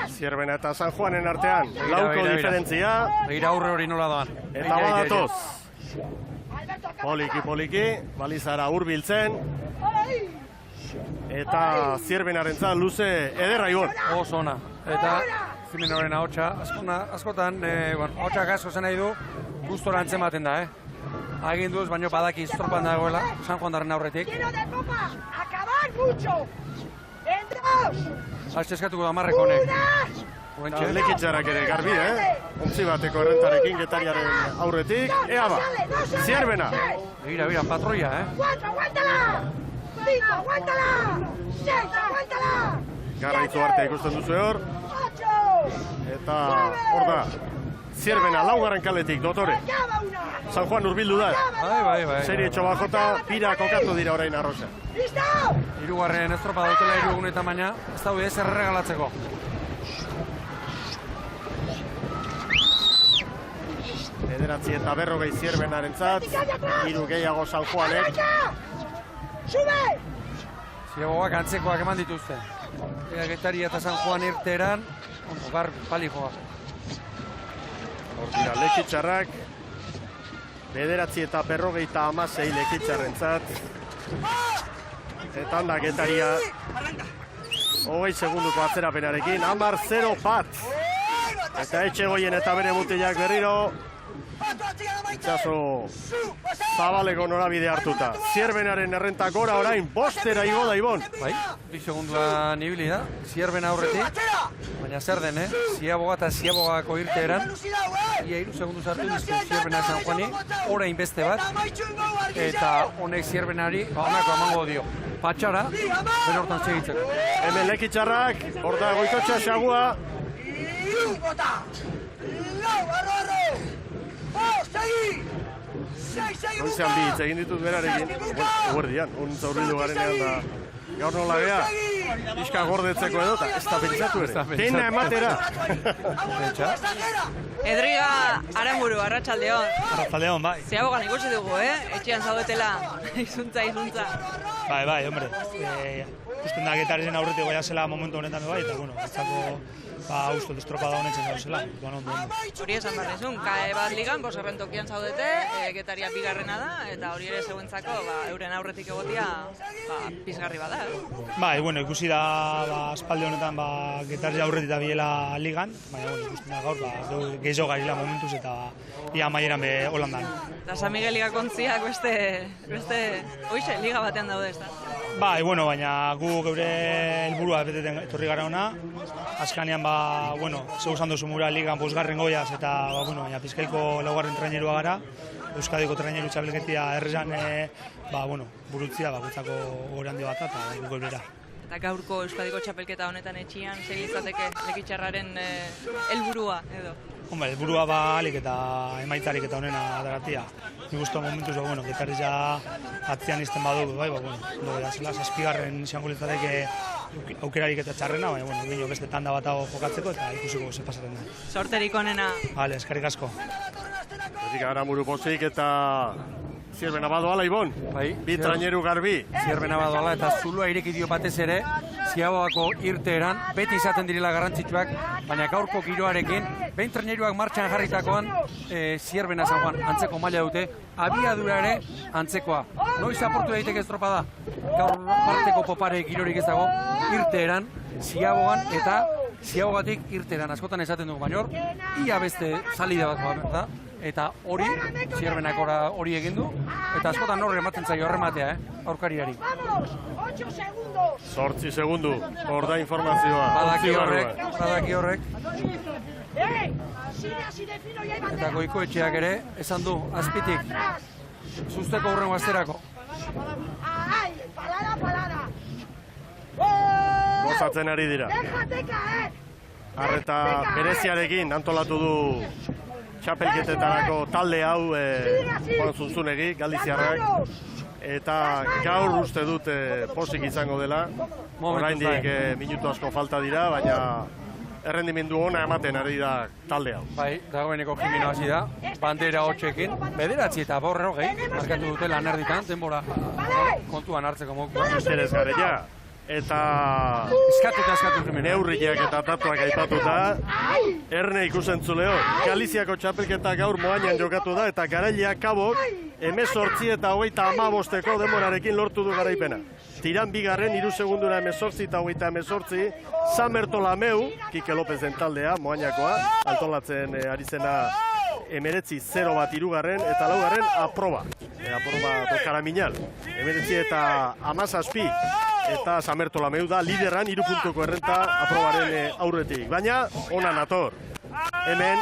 S1: Zierbena eta San Juanen artean, lauko diferentzia.
S2: Begira aurre hori nola doan.
S1: Eta badatoz. Poliki, balizara hurbiltzen. Eta Zierbenarentzat luze ederra ibon.
S2: Oso ona. Eta Jimenoren ahotsa, askotan, ahotsak asko zen nahi du, gustora antzematen da, Aginduz, baino badaki estropan dagoela, San Juandarren aurretik.
S11: Acabar mucho. En 2.
S2: Haste eskatuko da 10 honek. Oentxe.
S1: Lekitxarrak ere garbi, Ontzi bateko errentarekin Getariaren aurretik. Ea ba, Zierbena.
S2: Bira, patroia,
S11: 4, aguántala. 5, aguántala. 6, aguántala.
S1: Garraitzu arte ikusten duzu hor.
S11: 8.
S1: Eta hor da, Zierbena laugarren kaletik, dotore. San Juan urbildu da.
S2: Bai.
S1: Serie txobajota, bira kokatu dira orain arroza.
S2: Hirugarren estropa dautela 3 egunetan baina, ez daude ez erregalatzeko.
S1: Bederatzi eta 40 Zierbenarentzat, 3 gehiago San Juanek.
S2: Ziagoak antzekoak eman dituzte. Getaria eta San Juan irteeran, garbi, pali joa.
S1: Hor dira Lekitxarrak, bederatzi eta 56 Lekitxarrentzat. Eta handa Getaria, 20 segunduko atzerapenarekin, 10-0 bat. Eta Etxegoien eta bere mutilak berriro, itxaso zabaleko norabide hartuta. Zierbenaren errenta gora orain, 5 igo da Ibon.
S2: Bai, 2 segunduan ibili da, Zierbena aurretik, baina zer den, Ziaboga eta Ziabogako irteeran, ia 3 segundu zartu dizke Zierbena San Juani, orain beste bat, eta honek Zierbenari honako emango dio. Patxara, bere hortan segitzeko.
S1: Hemen Lekitxarrak, hor da Goikotxa Xagua. Goizean bi hitz egin ditut berarekin, eguerdian, untza urbildu garenean da gaur nola gea, pixka gordetzeko edo, eta ez da pentsatu ere, teina ematera.
S3: Edriga Aranburu, arratsaldeon.
S13: Arratsaldeon, bai.
S3: Ziabogan ikusi dugu, etxean zaudetela, izuntza.
S13: Bai, hombre. Ikusten da Getariaren aurretik goia zela momentu honetan bai, eta bueno, etzako usto estropada honetzen gauzela, ondo.
S3: Hori esan behar nizun, kae bat ligan, boserren tokian zaudete, Getaria bigarrena da, eta hori ere zeuentzako, euren aurretik egotia, pizgarri bada.
S13: Bai, bueno, ikusi da, espalde honetan, Getaria aurretik da biela ligan, baina, bueno, ikusten da gaur, gehiago garila momentuz, eta ia maieran be Holandan.
S3: Eta San Miguel liga kontziak beste, oixe, liga batean daude, ez da?
S13: Bai, bueno, baina gu geure helburua beteten etorri gara ona. Azkanean, zeu esan duzu mura ligan bosgarren goiaz, eta, baina Bizkaiko laugarren trainerua gara. Euskadiko traineru txapelketia errean, burutzia, gutzako gore handi bat, eta gu geurera.
S3: Eta gaurko Euskadiko txapelketa honetan etxian, zein izateke Lekitxarraren helburua edo?
S13: Hombre, helburua alik eta emaitzarik eta honena ateratia. Nik uste momentuz, Getari ja atzian izten badu, zela, 7. izango litzateke aukerarik eta txarrena, baina, beste tanda bat hau jokatzeko eta ikusiko ze pasatzen da.
S3: Sorterik onena.
S13: Bale, eskerrik asko.
S1: Erdik Aranburu pozik eta Zierbena badoala, Ibon. Bi traineru garbi.
S2: Zierbena badoala eta zuloa ireki dio batez ere, Ziabogako irteeran, beti izaten direla garrantzitsuak, baina gaurko giroarekin, behin traineruak martxan jarritakoan, Zierbena San Juan antzeko maila dute, abiadura ere antzekoa. Noiz aportu daiteke estropada, gaur parteko popare girorik ez dago, irteeran, Ziabogan eta Ziabogatik irteeran, askotan esaten dugu, baina hor, ia beste salide bat da, eta hori, Zierbenak hori egin du, eta askotan horre ematen zaio horrematea, aurkarirari.
S1: 8 segundu, hor da informazioa.
S2: Badaki horrek. Eta Goikoetxeak ere, esan du, azpitik, zuzteko hurrengo azterako.
S1: Gozatzen ari dira. Arreta bereziarekin antolatu du txapelketetarako talde hau Juan Zunzunegi, Galiziarrak, eta gaur uste dut pozik izango dela. Oraindik minutu asko falta dira, baina errendimendu ona ematen ari da talde hau.
S2: Bai, dagoeneko Jimeno hasi da, bandera 8ekin, 9 eta 40 markatu dute lan erditan, denbora kontuan hartzeko moku.
S1: Interesgarria. Eta
S2: eskatu
S1: neurriak eta datuak aipatuta, erne ikusentzuleo, Galiziako txapelketa gaur Moañan jokatu da, eta Garailea Kabok 18 eta 35 denborarekin lortu du garaipena. Tiran bigarren, 3 segundura 18 eta 18, San Bertolameu, Kike Lopezen taldea, Moañakoa, antolatzen ari zena 19-0 bat 3. eta 4. aproba. Aproba do Karaminal. 19 eta 17, eta San Bertolomeu da lideran 3 puntuko errenta aprobaren aurretik. Baina, ona nator. Hemen,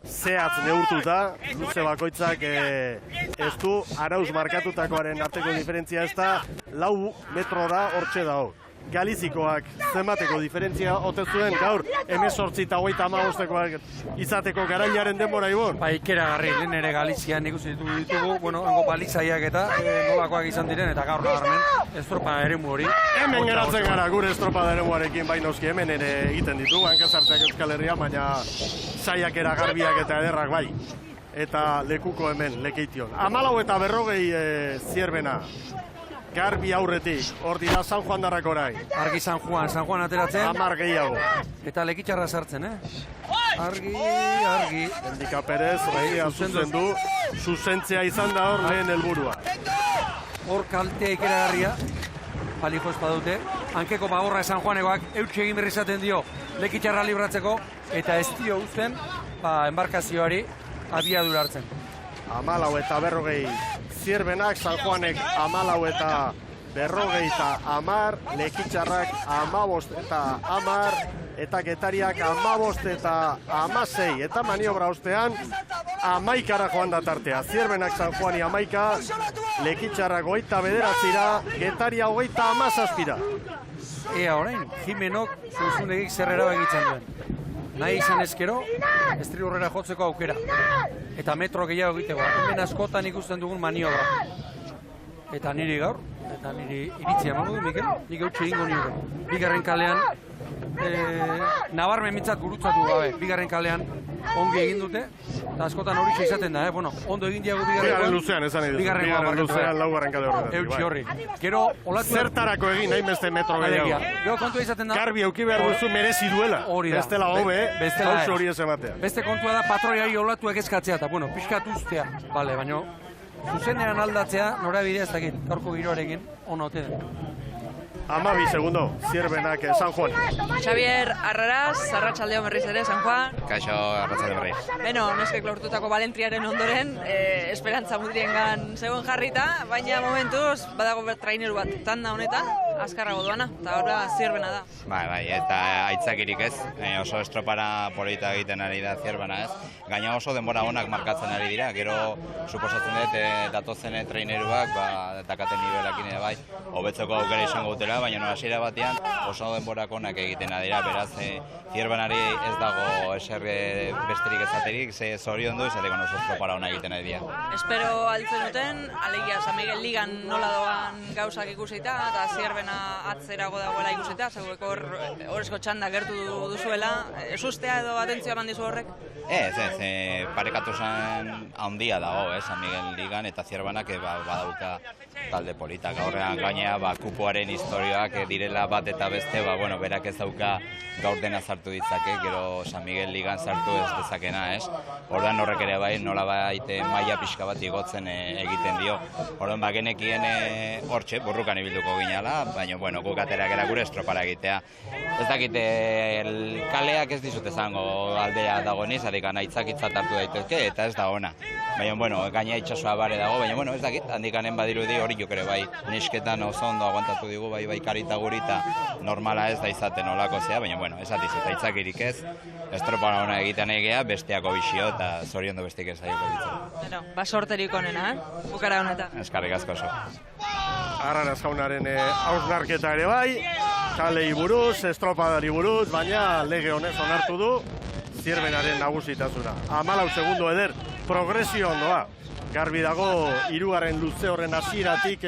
S1: zehatz neurtuta, luze bakoitzak ez du arauz markatutakoaren arteko diferentzia ez da 4 metrora hortxe dago. Galizikoak zenbateko diferentzia ote zuen gaur 18 eta 35 izateko garailaren denbora ibon?
S2: Ba, ikeragarri, lehen ere Galizian ikusi ditugu, bueno, hango balizaiak eta nolakoak izan diren, eta gaur nabarmen estropa eremu hori.
S1: Hemen geratzen gara gure estropada eremuarekin bainoski hemen ere egiten ditugu, hankazartzeak Euskal Herria, baina saiakera garbiak eta ederrak bai. Eta lekuko hemen, lekeition. 14 eta 40 zierbena. Garbi aurretik, hor dira San Juan darrak orai.
S2: Argi San Juan ateratzen.
S1: 10 gehiago.
S2: Eta lekitxarra sartzen, Argi.
S1: Endika Perez, horregia zuzendu, zuzentzea izan da hor lehen helburua.
S2: Hor kaltea ikeragarria, palijo espadute. Hankeko bagorra San Juanekoak eutxe egin berri izaten dio lekitxarra libratzeko, eta ez dio uzten, embarkazioari abiadura hartzen.
S1: 14 eta 40 zierbenak, San Juanek 14 eta 50, lekitxarrak 15 eta 10, eta getariak 15 eta 16, eta maniobra ostean 11ra joan da tartea. Zierbenak San Juani 11, lekitxarrak 29ra, getaria 17ra.
S2: Ea orain, Jimenok zuzunegik zer erabakitzen duen. Nahi izan ezkero, estri horrera jotzeko aukera. Eta metro gehiago egiteko. Hemen askotan ikusten dugun maniobra. Eta niri gaur, eta niri iritzia emango du, Mikel, nik eutxe egingo nioke. Bigarren kalean, nabarmen mintzat gurutzatu gabe, bigarren kalean ongi egin dute, eta askotan hori izaten da, ondo egin diago
S1: bigarren luzean, esan edo.
S2: Bigarren
S1: luzean, laugarren kale horretan.
S2: Eutxe horri. Gero, olatu...
S1: Zertarako egin, nahi beste metro gehiago.
S2: Gero kontua izaten da...
S1: Garbi auki behar duzu merezi duela.
S2: Hori da.
S1: Bestela hobe, hauzo hori ez ematea.
S2: Beste kontua da patroiari olatuak eskatzea, eta bueno, pixkat ustea. Bale, baina zuzenean aldatzea, norabidea ez dakit, gaurko giroarekin, ono ote den.
S1: 12 segundo, zierbenak San Juan.
S3: Xavier Arraraz, arratsaldeo berriz ere, San Juan.
S9: Kaixo, arratsaldeo berriz.
S3: Beno, neskek lortutako balentriaren ondoren, esperantza mudriengan zegoen jarrita, baina momentuz, badago traineru bat, tanda honetan, azkarrago doana, eta horra zierbena da.
S9: Bai, eta aitzakirik ez, oso estropara polita egiten ari da zierbena ez. Gaina oso denbora onak markatzen ari dira, gero suposatzen dut datozen traineruak, dakaten nivelakin ere bai, hobetzeko aukera izango dutela, baina hasiera batean oso denborak onak egiten dira, beraz zierbanari ez dago eser besterik ezaterik, ze zoriondu esateko oso estropara onak egiten ari dira.
S3: Espero altzen duten, alegia San Miguel Ligan nola doan gauzak ikusita, eta zierbena atzerago dagoela ikusita, zegoeko horrezko txanda gertu duzuela, esustea edo atentzioa eman dizu horrek?
S9: Ez, parekatu zen handia dago, San Miguel Ligan, eta zierbanak badauka talde politak. Horrean gainea, kupoaren historioak direla bat eta beste, berak ez dauka gaur dena sartu ditzake, gero San Miguel Ligan sartu ez dezakena, Ordan horrek ere bai, nola baite maila pixka bat igotzen egiten dio. Ordan genekien hortxe, burrukan ibilduko ginala, baina, guk aterak era gure estropara egitea. Ez dakite, kaleak ez dizut ezango aldea dagoeniz, aitzakitzat hartu daitezke, eta ez da ona. Baina, gaina itxasua bare dago, baina, ez dakit, handikanen badirudi hori jok ere bai, nisketan oso ondo aguantatu digu, bai karita gurita, normala ez da izaten olako zea, baina, ez atiz, eta itzakirik ez, estropara ona egiten egea, besteako bisio, eta zoriondu bestik ez aioko ditzen.
S3: Basorterik onena, bukara honetan.
S9: Eskarrik asko oso.
S1: Arraraz jaunaren hausnarketa ere bai, kalei buruz, estropadari buruz, baina lege honez onartu du, zierbenaren nagusitasuna. 14 segundo eder, progresio ondoa. Garbi dago, 3. luze horren hasieratik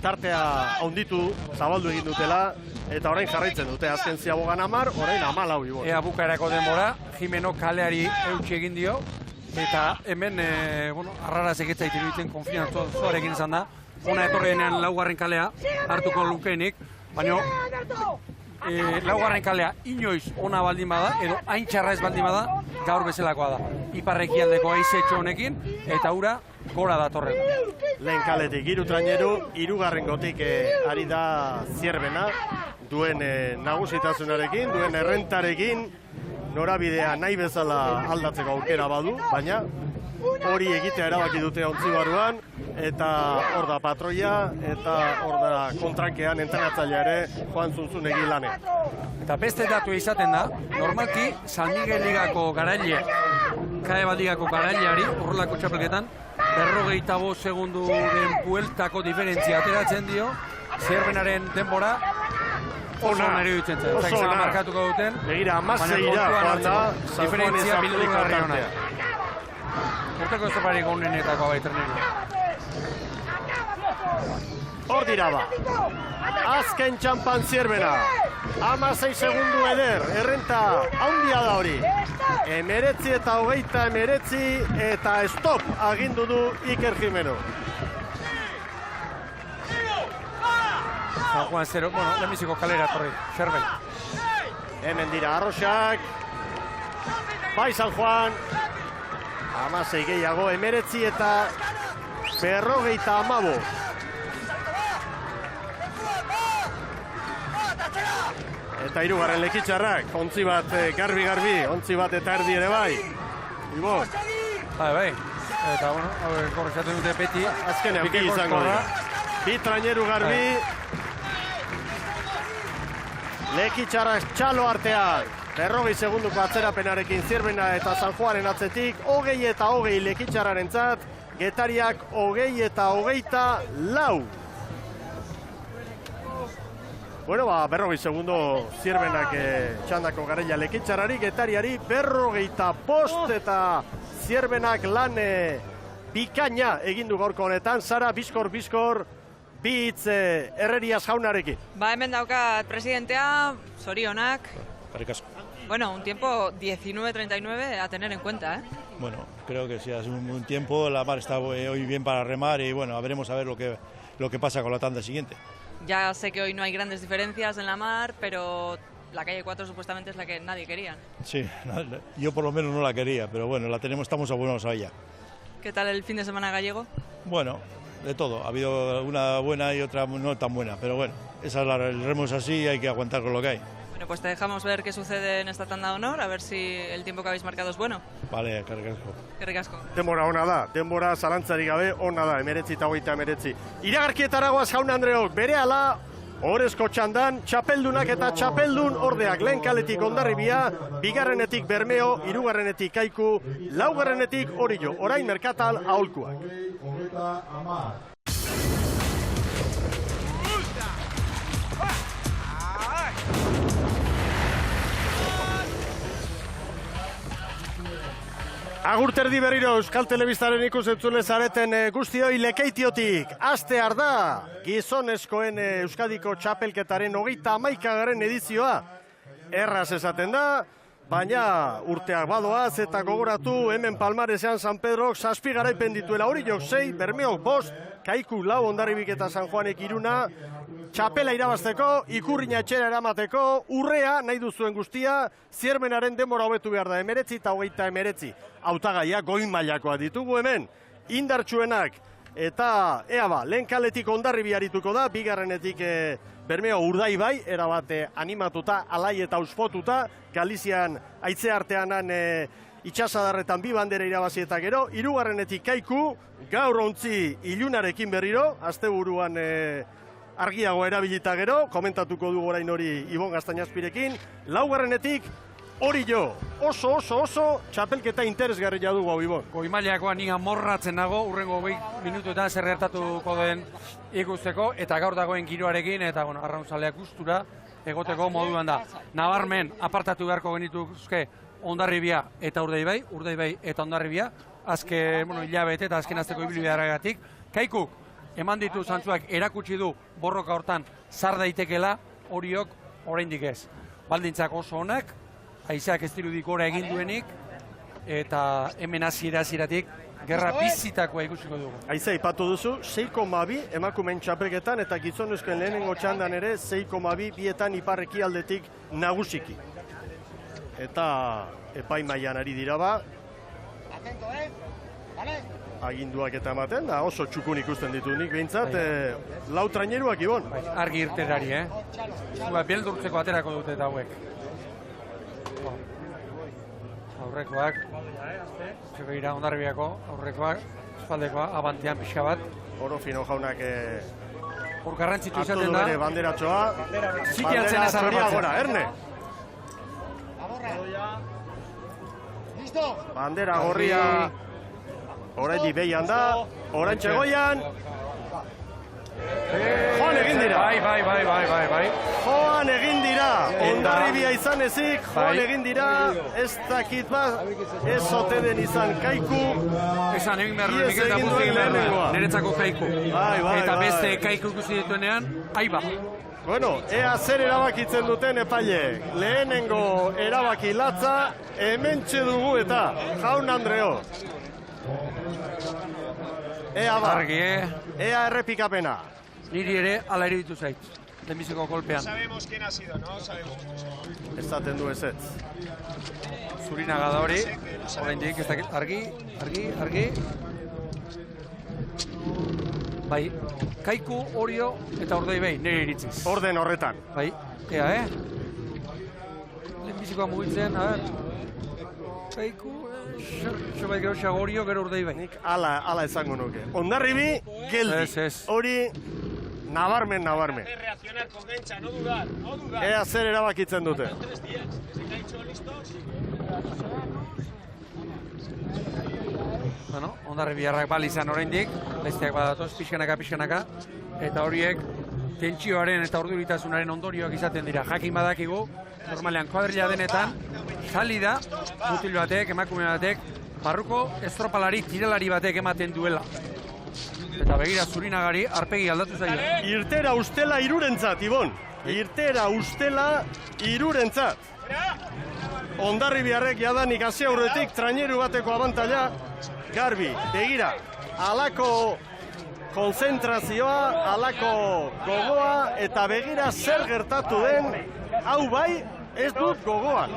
S1: tartea haunditu, zabaldu egin dutela, eta orain jarraitzen dute, azken ziabogan 10, orain 14 ibon.
S2: Ea bukaerako denbora, Jimeno kaleari eutsi egin dio, eta hemen, Arraraz egitzait iruditzen konfiantzu zoarekin izan da, ona etorrenean 4. kalea hartuko lukeenik, baina laugarren kalea inoiz ona baldin bada, edo hain txarra ez baldin bada, gaur bezalakoa da. Iparrekialdeko aizetxo honekin, eta ura gora datorreko.
S1: Lehen kaletik 3 traineru, 3. ari da zierbena, duen nagusitasunarekin, duen errentarekin, norabidea nahi bezala aldatzeko aukera badu, baina hori egitea erabaki dute ontzi baruan, eta hor da patroia, eta hor da kontrankean entrenatzailea ere Juan Zunzunegi lane.
S2: Eta beste datu izaten da, normalki San Miguel Ligako garaile, Kaeba Ligako garaileari, horrelako txapelketan, 45 segunduren bueltako diferentzia ateratzen dio, Zierbenaren denbora oso nire dutzen zen. Oso ona. Markatuko duten.
S1: Begira, 16 joan da,
S2: diferentzia bildugarri hona. Urteko estoparik onenetako baiternero.
S1: Hor dira ba. Azken txampan Zierbena. 16 segundu eder, errenta handia da hori. 19 eta 20 eta stop agindu du Iker Jimeno.
S2: San Juan 0, bueno, lehenbiziko kalera torri, Zerbel.
S1: Hemen dira Arroxak. Bai San Juan. 16 gehiago, 19 eta 50. Eta hirugarren lekitxarrak, ontzi bat garbi, ontzi bat eta erdi ere bai. Ibo.
S2: Bai. Eta, bueno, korrezatzen dute beti.
S1: Azkenean bi izango dira. Bi traineru garbi. Lekitxarrak txalo artean. 40 segunduko atzerapenarekin Zierbena eta San Juanen atzetik. 20 eta 20 lekitxarraren zat. Getariak 20 eta 24. Bueno, 40 segundo Zierbenak txandako garaia lekitxarrari, Getariari 45 eta Zierbenak lan bikaina egindu gaurko honetan. Sara, bizkor, bi hitz Herrerias jaunarekin.
S3: Hemen daukat presidentea, zorionak.
S14: Eskerrik asko.
S3: Bueno, un tiempo 19:39 a tener en cuenta, ¿eh?
S14: Bueno, creo que sí, hace un buen tiempo, la mar está hoy bien para remar y bueno, veremos a ver lo que pasa con la tanda siguiente.
S3: Ya sé que hoy no hay grandes diferencias en la mar, pero la calle 4 supuestamente es la que nadie quería.
S14: Sí, yo por lo menos no la quería, pero bueno, la tenemos, estamos abonados a ella.
S3: ¿Qué tal el fin de semana gallego?
S14: Bueno, de todo, ha habido una buena y otra no tan buena, pero bueno, el remo es así y hay que aguantar con lo que hay.
S3: Bueno, pues te dejamos ver qué sucede en esta tanda de honor, a ver si el tiempo que habéis marcado es bueno.
S14: Vale, eskerrik asko.
S3: Eskerrik asko.
S1: Denbora ona da, denbora zalantzarik gabe ona da, 19 eta 20. Iragarkietara goaz jaun Andreok, berehala Orezko txandan, txapeldunak eta txapeldun ordeak lehen kaletik Hondarribia, bigarrenetik Bermeo, hirugarrenetik Kaiku, laugarrenetik Orillo, orain Merkatal aholkuak. Agurterdi berriro Euskal Telebistaren ikusentzule zareten guztioi Lekeitiotik. Astear da, gizonezkoen Euskadiko txapelketaren 31. edizioa. Erraz esaten da, baina urteak badoaz eta gogoratu hemen Palmaresean San Pedrok 7 garaipen dituela, Orillok 6, Bermeok 5, Kaiku 4, Hondarribik eta San Juanek 3, txapela irabazteko, ikurrina etxera eramateko, urrea nahi duzuen guztia, Zierbenaren denbora hobetu behar da 19 eta 20. Hautagaia goi mailakoa ditugu hemen, indartsuenak eta lehen kaletik Hondarribia arituko da, bigarrenetik Bermeo Urdaibai, erabate animatuta, alai eta auspotuta, Galizian aitze arteanan itxasadarretan 2 bandera irabazi eta gero, hirugarrenetik Kaiku, gaur ontzi ilunarekin berriro, asteburuan argiago erabilita gero, komentatuko du orain hori Ibon Gaztañazpirekin, laugarrenetik Orillo, oso txapelketa interesgarria dugu hau Ibon.
S2: Goimailakoa ni amorratzen nago, urrengo 20 minutuetan zer gertatuko den ikusteko, eta gaur dagoen giroarekin, eta arraunzaleak gustura egoteko moduan da. Nabarmen, apartatu beharko genituzke Hondarribia eta Urdaibai eta Hondarribia, azken hilabete eta azken azteko ibilbideagatik. Kaikuk, eman ditu zantzuak erakutsi du borroka hortan zar daitekela, Oriok oraindik ez. Baldintzak oso onak, haizeak ez dirudik gora egin duenik, eta hemen hasieratik gerra bizitakoa ikusiko dugu.
S1: Haize, ipatu duzu, 6,2 emakumeen txapelketan eta gizonezkoen lehenengo txandan ere 6,2 bietan iparreki aldetik nagusiki. Eta epaimailan ari dira ba, aginduak eta ematen, da oso txukun ikusten ditu nik behintzat, lau traineruak Ibon.
S2: Argi irterari, beldurtzeko aterako dute eta hauek. Aurrekoak, txekoira Hondarribiako, aurrekoak, espaldekoa, abantean pixka bat.
S1: Orofino jaunak
S2: hor garrantzitu
S1: hartu
S2: izaten
S1: du
S2: da.
S1: bere banderatxoa.
S2: Zikiatzen ez
S1: Bandera
S2: harrapatzen.
S1: gora, Erne. Bandera gorria oraindik behian da, oraintxe goian. Joan egin dira.
S2: Bai.
S1: Joan egin dira. Hondarribia izan ezik, joan
S2: Bai.
S1: egin dira. Ez dakit bat, ez ote den izan Kaiku.
S2: Esan egin behar
S1: Ihes
S2: Mikel
S1: egin
S2: Gabuz
S1: duen
S2: egin behar
S1: lehenengoa.
S2: niretzako Kaiku.
S1: Bai.
S2: Eta beste Kaiku ikusi dituenean, Aiba.
S1: Bueno, ea zer erabakitzen duten epaile. Lehenengo erabaki latza, hementxe dugu eta, Jaun Andreo. Ea ba,
S2: Argi,
S1: ea errepikapena.
S2: Niri ere ala iruditu zait. Lehenbiziko kolpean.
S15: Sabemos quién ha sido, ¿no? Sabemos.
S1: Ezaten du ezetz.
S2: Zurinaga da hori, oraindik ez dakit, argi. Bai, Kaiku, Orio eta Urdaibai, nire iritziz.
S1: Orden horretan.
S2: Bai, ea, Lehenbizikoa mugitzen, a ber. Kaiku, Xobait gero Xagorio, gero Urdaibai.
S1: Nik ala esango nuke. Hondarribi, geldi.
S2: Ez.
S1: Hori, nabarmen.
S15: Reaccionar con Gencha, no dudar.
S1: Ea zer erabakitzen dute.
S15: 3 días. ¿Se ha dicho listos?
S2: Bueno, Hondarribiarrak balizan oraindik, besteak badatoz, pixkanaka, eta horiek tentsioaren eta urduritasunaren ondorioak izaten dira. Jakin badakigu, normalean kuadrilla denetan, jali da, mutil batek, emakume batek, barruko estropalari, tiralari batek ematen duela. Eta begira Zurinagari, arpegi aldatu zaio.
S1: Irtera ustela irurentzat, Ibon. Irtera ustela irurentzat. Hondarribiarrek jadanik hasi aurretik traineru bateko abantaila. Garbi, begira, alako konzentrazioa, alako gogoa, eta begira zer gertatu den, hau bai, ez dut gogoan.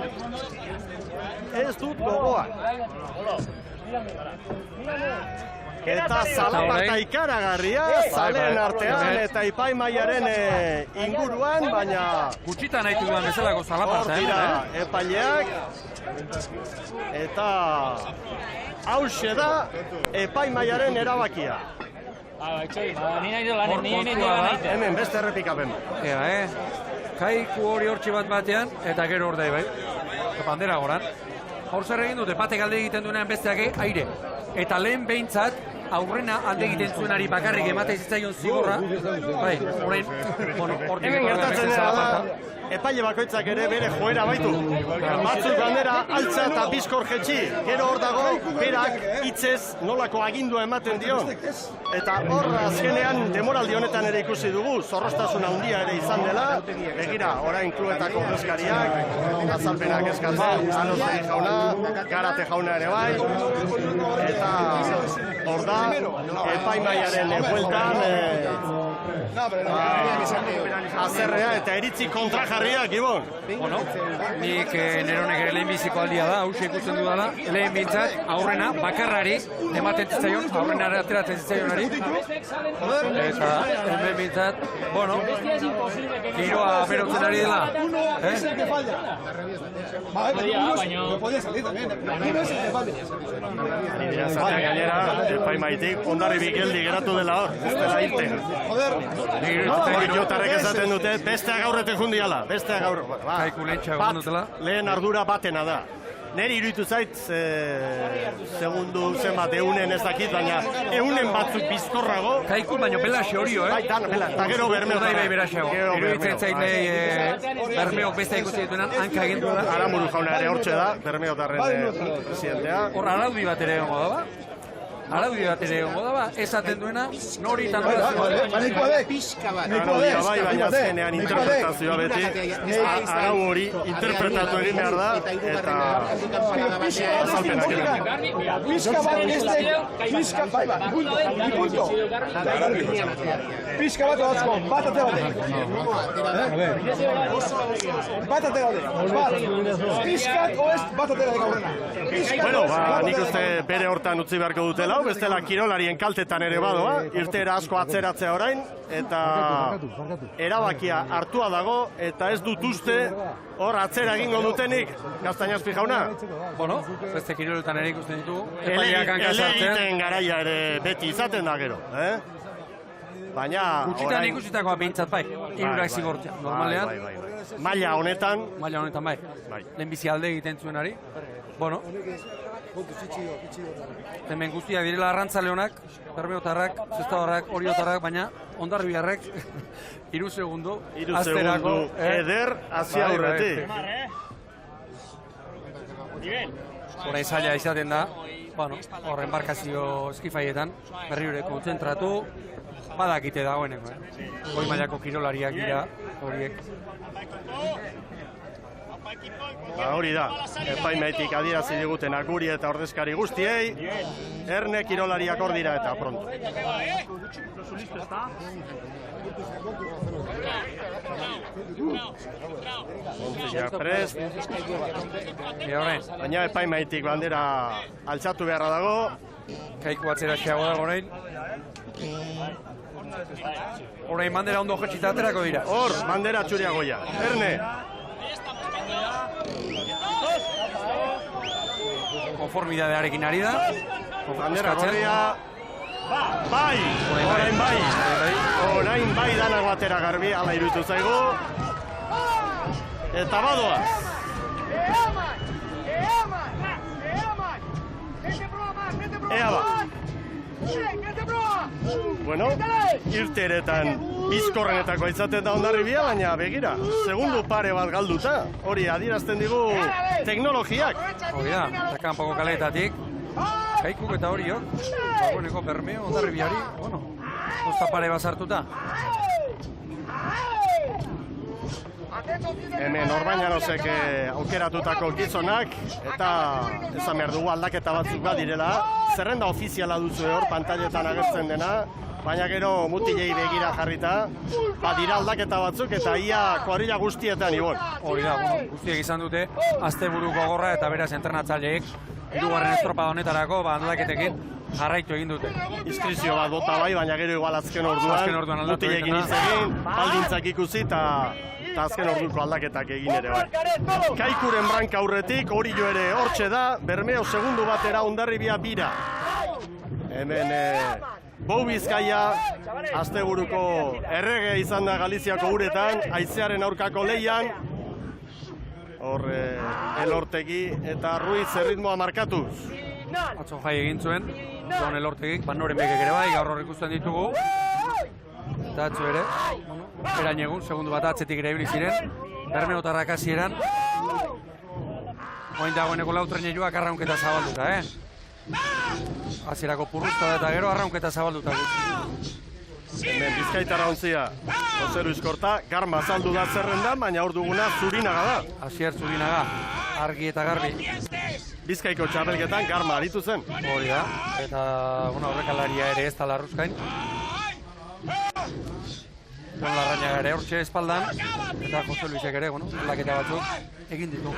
S1: Eta zalaparta ikaragarria, zaleen artean eta ipaimaiaren inguruan, baina...
S2: Gutxita nahi duan bezalako
S1: Hor
S2: zalaparta,
S1: dira epaileak, eta hauxe da epaimaiaren erabakia. Hemen beste errepikapen.
S2: Ea, Kaiku hori hortxe batean, eta gero Urdaibai. Bandera goran. Hor zer egin dute, batek alde egiten duenean besteak aire. Eta lehen behintzat, aurrena alde egiten zuenari bakarrik ematen zitzaion zigorra. Bai, orain, hortik
S1: Hemen gertatzen da, epaile bakoitzak ere bere joera baitu. Batzuk bandera altza eta bizkor jetxi. Gero hor dago, berak hitzez nolako agindua ematen dion. Eta hor azkenean demoraldi honetan ere ikusi dugu, zorroztasun handia ere izan dela. Begira, orain kluetako ordezkariak, azalpenak eskatzen, Anozegi jauna, Garate jauna ere bai. Eta hor da, epaimaiaren bueltan, azerrea eta eritzi kontrajarriak, Ibon.
S2: Bueno, nik neronek ere lehenbiziko aldia da, hausia ikusten dudala, lehen bintzat, aurrena, bakarrari, ematen zitzaion, aurrena ateratzen zitzaionari. Eta, hemen bintzat, bueno, giroa berotzen ari dela.
S1: Nire zatea gainera, epaimaitik, Hondarribi geldi geratu dela hor, ez dela irten. Hori jotarrek esaten dute, besteak aurretik jundiala, besteak aurretik.
S2: Kaiku lehentxeago egon dutela.
S1: Lehen ardura batena da. Neri iruditu zait, segundu zenbat eunen ez dakit, baina eunen batzuk bizkorrago.
S2: Kaiku baino Belaxe Orio,
S1: Bai, eta gero Bermeo.
S2: Urdaibai Belaxeago. Iruditzen zait Bermeok beste ikusi dituenan, hanka egin duela.
S1: Aramuru jauna ere hortxe da, Bermeotarren presidentea.
S2: Hor araudi bat ere egongo da ba? Araudi bat ere egongo da ba? Esaten duena, nori eta nori.
S15: Pixka bat.
S1: Bai, baina azkenean interpretazioa beti. Arau hori interpretatu egin behar da, eta azalpenak egin.
S15: Pixka bat beste, pixka bai bat, punto. Pixka bat oazko, bat ate batek. Bat ate batek. Pixkat oez, bat ate batek aurrena.
S1: Bueno, nik uste bere hortan utzi beharko dutela, bestela kirolarien kaltetan ere badoa, irtera asko atzeratzea orain, eta erabakia hartua dago, eta ez dut uste hor atzera egingo dutenik, Gaztañazpi jauna.
S2: Bueno, beste kiroletan ere ikusten ditugu. Epaileak hanka sartzen.
S1: Elegiten garaia ere beti izaten da gero, baina...
S2: Gutxitan ikusitakoa behintzat bai, hirurak zigortzea, normalean.
S1: Maila honetan...
S2: Maila honetan bai, lehenbizi alde egiten zuenari. Bueno, hemen guztiak direla arrantzaleonak, bermeotarrak, zestabarrak, oriotarrak, baina Hondarribiarrek 3 segundo
S1: azterako eder hasia aurretik.
S2: Hora zaila izaten da, bueno, hor embarkazio eskifaietan, berriure kontzentratu, badakite dagoeneko, goi mailako kirolariak dira horiek.
S1: Hori da, epaimaitik adierazi diguten aguri eta ordezkari guztiei, erne kirolariak hor dira eta pronto. Ontzia prest. Baina epaimaitik bandera altxatu beharra dago.
S2: Kaiku atzera xeago dago orain. Orain bandera ondo jetxita aterako dira.
S1: Hor, bandera txuriagoia. Erne.
S2: Konformidadearekin ari da.
S1: Bandera gorria. Bai, orain bai danak batera garbi, ala iruditu zaigu. Eta badoaz. Ea ba. Bueno, irteretan bizkorrenetako izaten da Hondarribia, baina begira, segundu pare bat galduta. Hori adierazten digu teknologiak.
S2: Hori da, eta kanpoko kaleetatik. Kaikuk eta horiok, dagoeneko Bermeo Hondarribiari, bueno, kosta pare bat sartuta.
S1: Hemen Orbañanosek aukeratutako gizonak, eta esan behar dugu aldaketa batzuk badirela. Zerrenda ofiziala duzu hor, pantailetan agertzen dena, baina gero mutilei begira jarrita, badira aldaketa batzuk eta ia kuadrilla guztietan ibon.
S2: Hori da, guztiek izan dute, asteburuko gogorra eta beraz entrenatzaileek, hirugarren estropada honetarako aldaketekin jarraitu egin dute.
S1: Inskripzio bat bota bai, baina gero igual azken orduan mutilekin hitz egin, baldintzak ikusi eta azken orduko aldaketak egin ere bai. Kaikuren branka aurretik, Orio ere hortxe da, Bermeo segundu batera Hondarribia bira. Hemen Bou Bizkaia, asteburuko errege izan da Galiziako uretan, haizearen aurkako leian, hor Elortegi eta Ruiz erritmoa markatuz.
S2: Atzo jai egin zuen, Jon Elortegik, Noren Bekek ere bai, gaur hor ikusten ditugu. Eta atzo ere, erain egun, segundu bat atzetik ere ibili ziren, Bermeotarrak hasieran. Oin dagoeneko lau treneiluak arraunketa zabalduta, Hasierako purruzta eta gero arraunketa zabalduta gutxi.
S1: Hemen Bizkaitara ontzia, Jose Luis Korta, garma azaldu da zerrendan, baina hor duguna Zurinaga da.
S2: Asier Zurinaga, argi eta garbi.
S1: Bizkaiko txapelketan garma aritu zen.
S2: Hori da, eta horrekalaria ere ez da larruzkain. Jon Larrañaga ere hortxe espaldan, eta Jose Luisek ere, aldaketa batzuk egin ditu.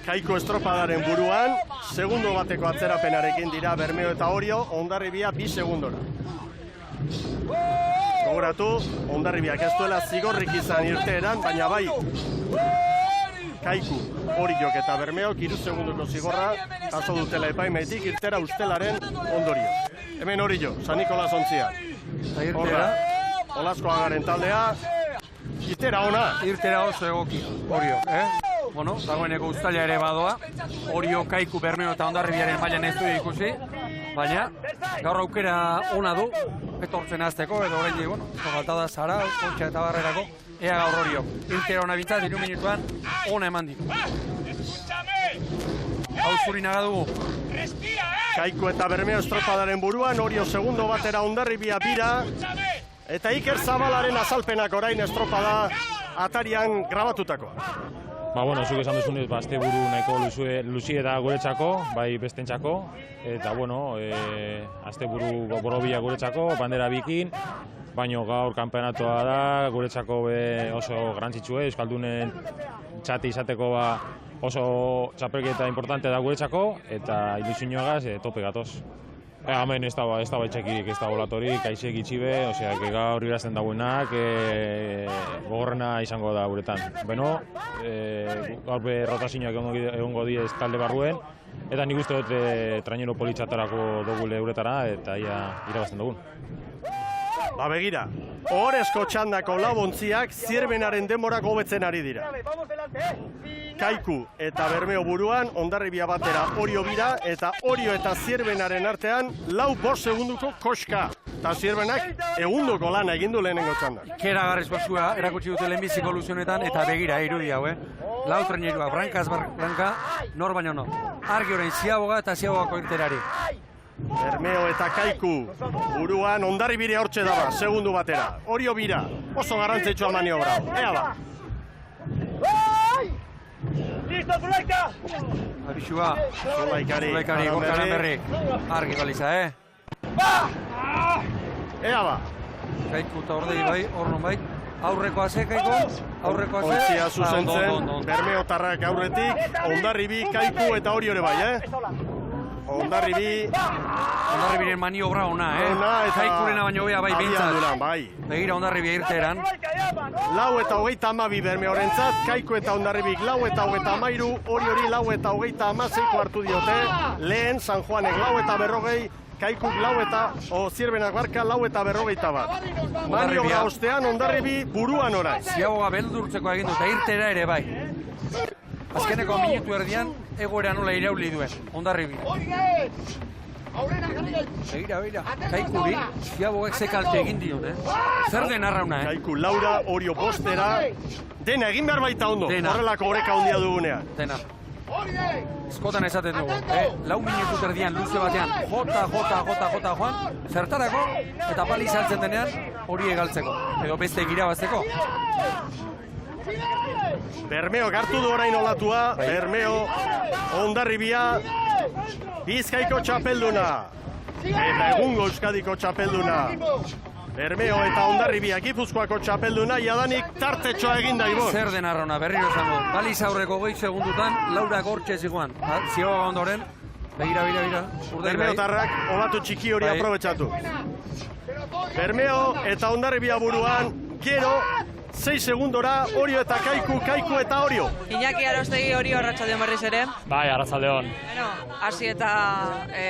S1: Kaiko estropadaren buruan, segundo bateko atzerapenarekin dira Bermeo eta Orio, Hondarribia 2 segundora. Gogoratu, Hondarribiak ez duela zigorrik izan irteeran, baina bai Kaiku, Oriok eta Bermeok 3 segunduko zigorra jaso dutela epaimaitik irtera ustelaren ondorio. Hemen Orio, San Nikolas ontzia.
S2: Horra,
S1: Olaskoagaren taldea, irtera ona.
S2: Irtera oso egokia, Oriok, dagoeneko uztaila ere badoa, Orio, Kaiku, Bermeo eta Hondarribiaren mailan ez du ikusi, baina gaur aukera ona du, etortzen azteko, edo horrein, faltada Zara, Kontxa eta Barrerako, ea gaur Oriok. Irtera ona bintzat, 3 minutuan, ona eman ditu. Hau Zurinaga dugu.
S1: Kaiku eta Bermeo estropadaren buruan, Orio segundo batera Hondarribia bira, eta Iker Zabalaren azalpenak orain estropada atarian grabatutakoa.
S16: Zuk esan duzunez, azte buru nahiko luzie da guretzako, bai bestentzako, eta azte buru borobia guretzako, bandera bikin, baina gaur kanpeonatoa da, guretzako oso garrantzitsua, Euskaldunen txate izateko oso txapelketa importante da guretzako, eta ilusioagaz tope gatoz. Hemen ez da baitxekirik, ez da bolatorik, aizeek itxibe, gaur irazten dagoenak, gogorrena izango da guretan. Beno, gaur rotazioak egongo diez talde barruen, eta nik uste dut trainero politxatarako dugule uretara, eta ia irabazten dugun.
S1: Ba begira, ohorezko txandako labontziak zierbenaren denborak hobetzen ari dira. Kaiku eta Bermeo buruan, Hondarribia batera Orio bira, eta Orio eta zierbenaren artean 4-5 segunduko koska. Eta zierbenak egundoko lana egindu lehenengo txanda.
S2: Ikeragarrizko zua erakutsi dute lehenbiziko luzionetan, eta begira, irudi hau, Lau trenerua, brankaz branka, nor baino no. Argi orain Ziaboga eta Ziabogako irterari.
S1: Bermeo eta Kaiku buruan, Hondarribire hortxe daba, segundu batera. Orio bira, oso garrantzitsua maniobra. Ea ba.
S11: Listo, Zulaika!
S2: Abixua,
S1: Zulaikari,
S2: Gorkaran berrik. Argi baliza,
S1: Ea ba.
S2: Kaiku eta ordei bai, hor non bai. Aurrekoa ze, Kaiku? Aurrekoa ze?
S1: Ontzia zuzentzen, Bermeo tarrak aurretik, Hondarribi, Kaiku eta Oriore bai,
S2: Hondarribiren maniobra ona, Kaikurena baino bea bai bintzat. Begira Hondarribia irteeran.
S1: 4:22 Bermeorentzat, Kaiku eta Hondarribik 4:23, Oriori 4:26 hartu diote, lehen San Juanek 4:40, Kaikuk Zierbenak barka 4:41. Maniobra ostean Hondarribi buruan orain.
S2: Ziaboga beldurtzeko egin dut, eta irtera ere bai. Azkeneko minutu erdian, egoera nola irauli duen, Hondarribi. Begira, Kaikuri, Ziabogak ze kalte egin dion, Zer den arrauna,
S1: Kaiku Laura, Orio postera, dena egin behar baita ondo, horrelako oreka handia dugunean.
S2: Dena. Eskotan esaten dugu, 4 minutu erdian luze batean, jota joan, zertarako, eta bali saltzen denean, hori egaltzeko, edo beste irabazteko.
S1: Bermeo hartu du orain olatua, Bermeo, Hondarribia, Bizkaiko txapelduna, eta egungo Euskadiko txapelduna. Bermeo eta Hondarribia Gipuzkoako txapelduna, jadanik tartetxoa eginda Ibon.
S2: Zer den arrauna, berriro esango, baliz aurreko 20 segundutan, Laura gortxe ziguan. Ziaboga ondoren, begira.
S1: Bermeo tarrak olatu txiki hori aprobetxatu. Bermeo eta Hondarribia buruan, gero, 6 segundora, Orio eta Kaiku eta Orio.
S3: Iñaki Arostegi Orio arratsaldeon berriz ere.
S7: Bai, arratsaldeon.
S3: Hasi eta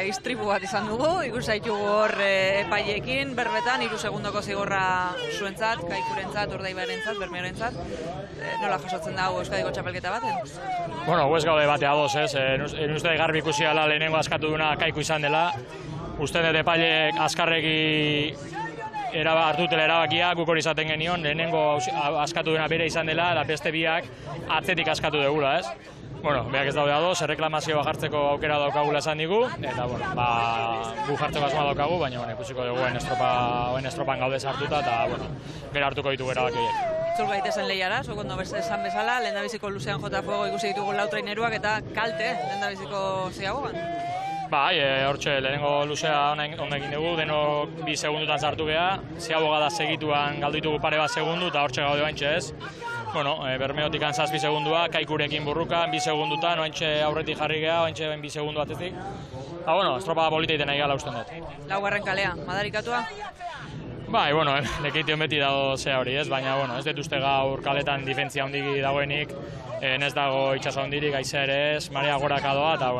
S3: istripu bat izan dugu, ikusaitugu hor epaileekin, berbetan, 3 segundoko zigorra zuentzat, Kaikurentzat, Urdaibarentzat, Bermeorentzat. Nola jasotzen da Euskadiko txapelketa baten?
S7: Bueno, ez gaude bate ados, uste garbi ikusi ala lehenengo askatu duna Kaiku izan dela. Uste dut epaileek azkarreki hartutela erabakia, guk hori izaten genion, lehenengo askatu dena bere izan dela, eta beste biak atzetik askatu dugula, Bueno, beak ez daude ados, erreklamazioa jartzeko aukera daukagula esan digu, eta, gu jartzeko asmoa daukagu, baina, ikusiko dugu oen estropan gaude sartuta, eta, gero hartuko ditugu erabakiek.
S3: Itzul gaitezen lehiara, zuek ondo esan bezala, lehendabiziko luzean jota fuego ikusi ditugu 4 traineruak eta kalte lehendabiziko Ziabogan.
S7: Bai, hortxe, lehenengo luzea ondekin dugu, denok 2 segundutan sartu geha, Ziaboga da segituan galdu ditugu pare bat segundu, eta hortxe gaude baintxe ez. Bermeotik 7 segundua, Kaikurekin burruka, 2 segundutan, ointxe aurretik jarri geha, ointxe 2 segundu batetik. Estropa polita iten nahi gala usten dut.
S3: 4. kalea, madarikatua?
S7: Bai, lekeition beti dago zea hori ez, baina, ez dut uste gaur kaletan difentzia hondiki dagoenik, ez dago itxaso hondirik, aize ere ez, marea goraka doa, eta,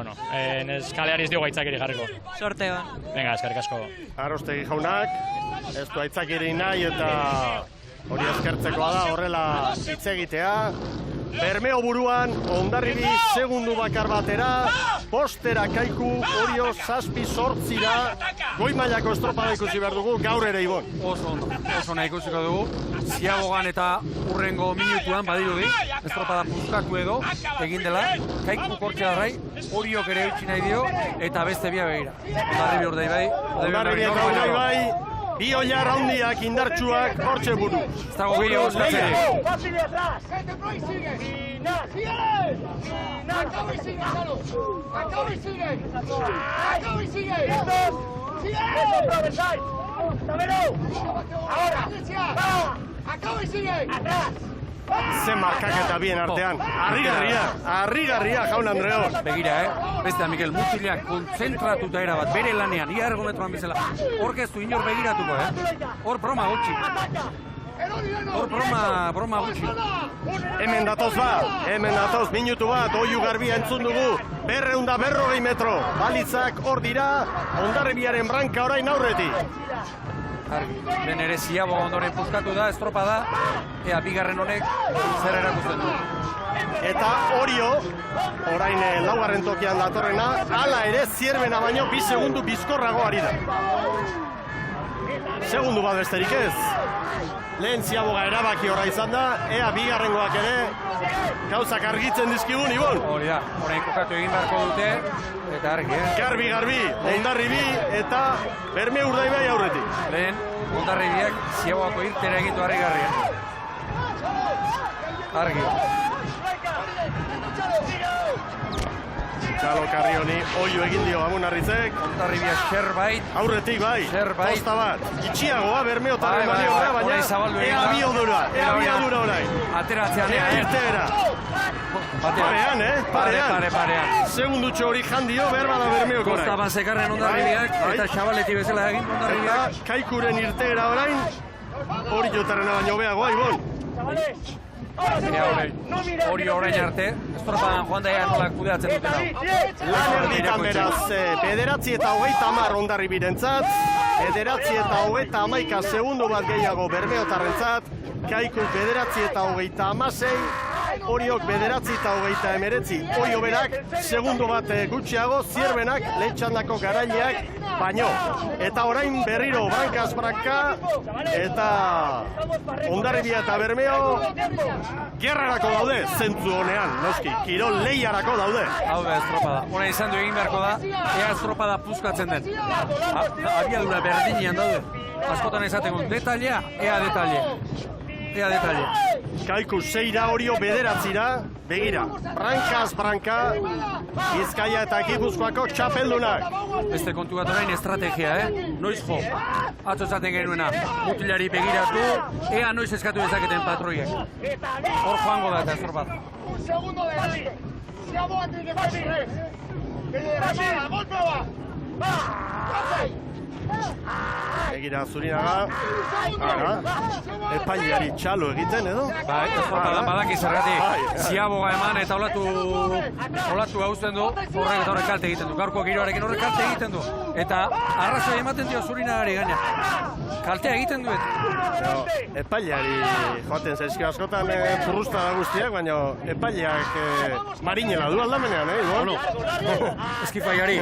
S7: ez kaleari ez diogu aitzakiri jarriko.
S3: Sorteo.
S7: Venga, eskerrik asko.
S1: Arostegi jaunak, ez du aitzakiri nahi eta hori eskertzekoa da, horrela hitz egitea. Bermeo buruan, Hondarribi segundu bakar batera, postera Kaiku, Orio 7-8 goi mailako estropada ikusi behar dugu, gaur ere Ibon.
S2: Oso nahi ikusiko dugu, Ziabogan eta urrengo minutuan, badirudi, estropada puskatu edo, egin dela, Kaiku kortxe darrai, Oriok ere eutxi nahi dio, eta beste bia begira. Hondarribi Urdaibai.
S1: Hondarribi eta Urdaibai, bi ollar handiak indartsuak hortxe buru.
S2: Ez dago gehiago eskatzerik.
S1: Ze markaketa bien artean. Harrigarria, jaun Andreon.
S2: Begira, beste Mikel Mutilak kontzentratuta erabat, bere lanean, ia ergometroan bizela. Hor geztu inor begiratuko, Hor broma gutxi. Broma gutxi.
S1: Hemen datoz, minutu bat, oiu garbia entzun dugu, 240 metro. Balitzak hor dira, Hondarribiaren branka orain aurretik.
S2: Ben ere Ziaboga ondoren puskatu da, estropa da, ea bigarren honek zer erakusten du.
S1: Eta Orio, orain laugarren tokian datorrena, hala ere Zierbena baino 2 segundu bizkorrago ari da. Segundu bat besterik ez. Lehen Ziaboga erabaki horra izan da, ea bigarrengoak ere gauzak argitzen dizkigun, Ibon.
S2: Hori da, orain kokatu egin beharko dute, eta argi,
S1: Garbi, Hondarribi eta Berme Urdaibai aurretik.
S2: Lehen, Hondarribiak Ziabogako irtera egindu harrigarria. Argi.
S1: Txalo Carrioni, oio egin dio Amunarrizek.
S2: Hondarribia Zerbait.
S1: Aurretik bai, posta bat. Itxiagoa Bermeotarren maniobra, baina ea abiadura orain.
S2: Ateratzean
S1: ea irteera. Parean. Segundutxo hori jandio, behar bada Bermeoko orain.
S2: Posta bat zekarren Hondarribiak, eta Xabaleti bezala egin Hondarribiak.
S1: Eta Kaikuren irteera orain, hori jotarrena baino beagoa, Ibon.
S2: Hori orain arte, estropadan joan daia nola kudeatzen dutena.
S1: Lan erditan beraz, 9:30 Hondarribirentzat, 9:31 segundu bat gehiago Bermeotarrentzat, Kaikuk 9:36, Oriok 9:29, Oio berak segundu bat gutxiago, Zierbenak lehentxandako garaileak baino. Eta orain berriro brankaz branka, eta Hondarribia eta Bermeo gerrarako daude, zentzu honean, noski, kirol lehiarako daude.
S2: Hau da, estropada. Hora izan du egin beharko da, ea estropada puskatzen den. Abiadura berdinean daude. Askotan esaten dut, detailea, ea detaile.
S1: Kaiku 6 Orio 9, begira, brankaz branka, Bizkaia eta Gipuzkoako txapeldunak.
S2: Beste kontu bat orain estrategia, Noiz jo, atzo esaten genuena, mutilari begiratu, ea noiz eskatu dezaketen patroiek. Hor joango da eta estropat.
S11: Un segundo de Gabi. Ziaboga tiene que partir, golpe va.
S1: Begira Zurinaga, epaileari txalo egiten edo?
S2: Bai, estropadan badaki zergatik. Ziaboga eman eta olatu hausten du, horrek eta horrek kalte egiten du. Gaurko giroarekin horrek kalte egiten du. Eta arrazoi ematen dio Zurinagari gaina. Kaltea egiten duet.
S1: Epaileari joaten zaizkio askotan purrusta da guztiak, baina epaileak marinela du aldamenean,
S2: Eskifaiari.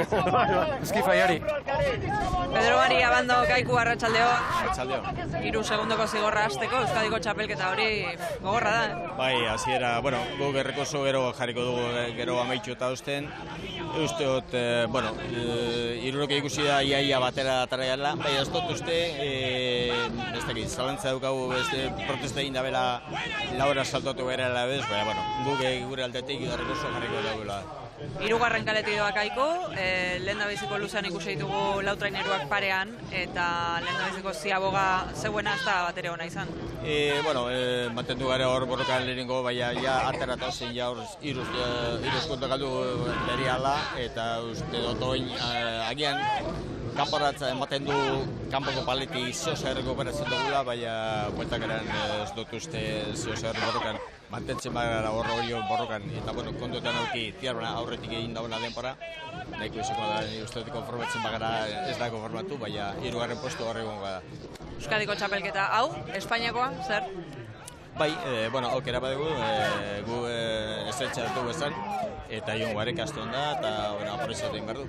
S3: Pedro Mari Abando Kaiku Arratsaldeo. 3 segundoko zigorra hasteko Euskadiko txapelketa hori gogorra da.
S17: Bai, hasiera, gu gerrekoso gero jarriko dugu gero amaitxu eta osten. Uste dut, irurok ikusi da iaia batera ataraiala, bai ez dut uste, ez dakit, zalantza dukagu protesta egin dabela laura saltatu berela bez, baina, guk gure altetik gerrekoso jarriko dugula.
S3: 3. kaletik doa Kaiku, lehendabiziko luzean ikusi ditugu lau traineruak parean, eta lehendabiziko Ziaboga zeuena ez da batere ona izan.
S17: Mantendu gara hor borrokan lehenengo, baina aterata zen hor iruzkonto galdu beriala, eta uste dut oin agian kanporatza ematen du kanpoko paleti zioza errekuperatzen dugula, baina bueltak eran ez dut uste zioza borrokan mantentzen bagara hori borrokan, eta kontuetan auki tiarbana aurretik egin dauna denpora, nahiko izango da, uste dut konformatzen bagara ez da konformatu, baina 3. postu horregon gara.
S3: Euskadiko txapelketa hau, Espainiakoa, zer?
S17: Bai, aukera badugu, gu estretxa dugu esan, eta joan garek astu onda, eta aporrezatu egin behar du.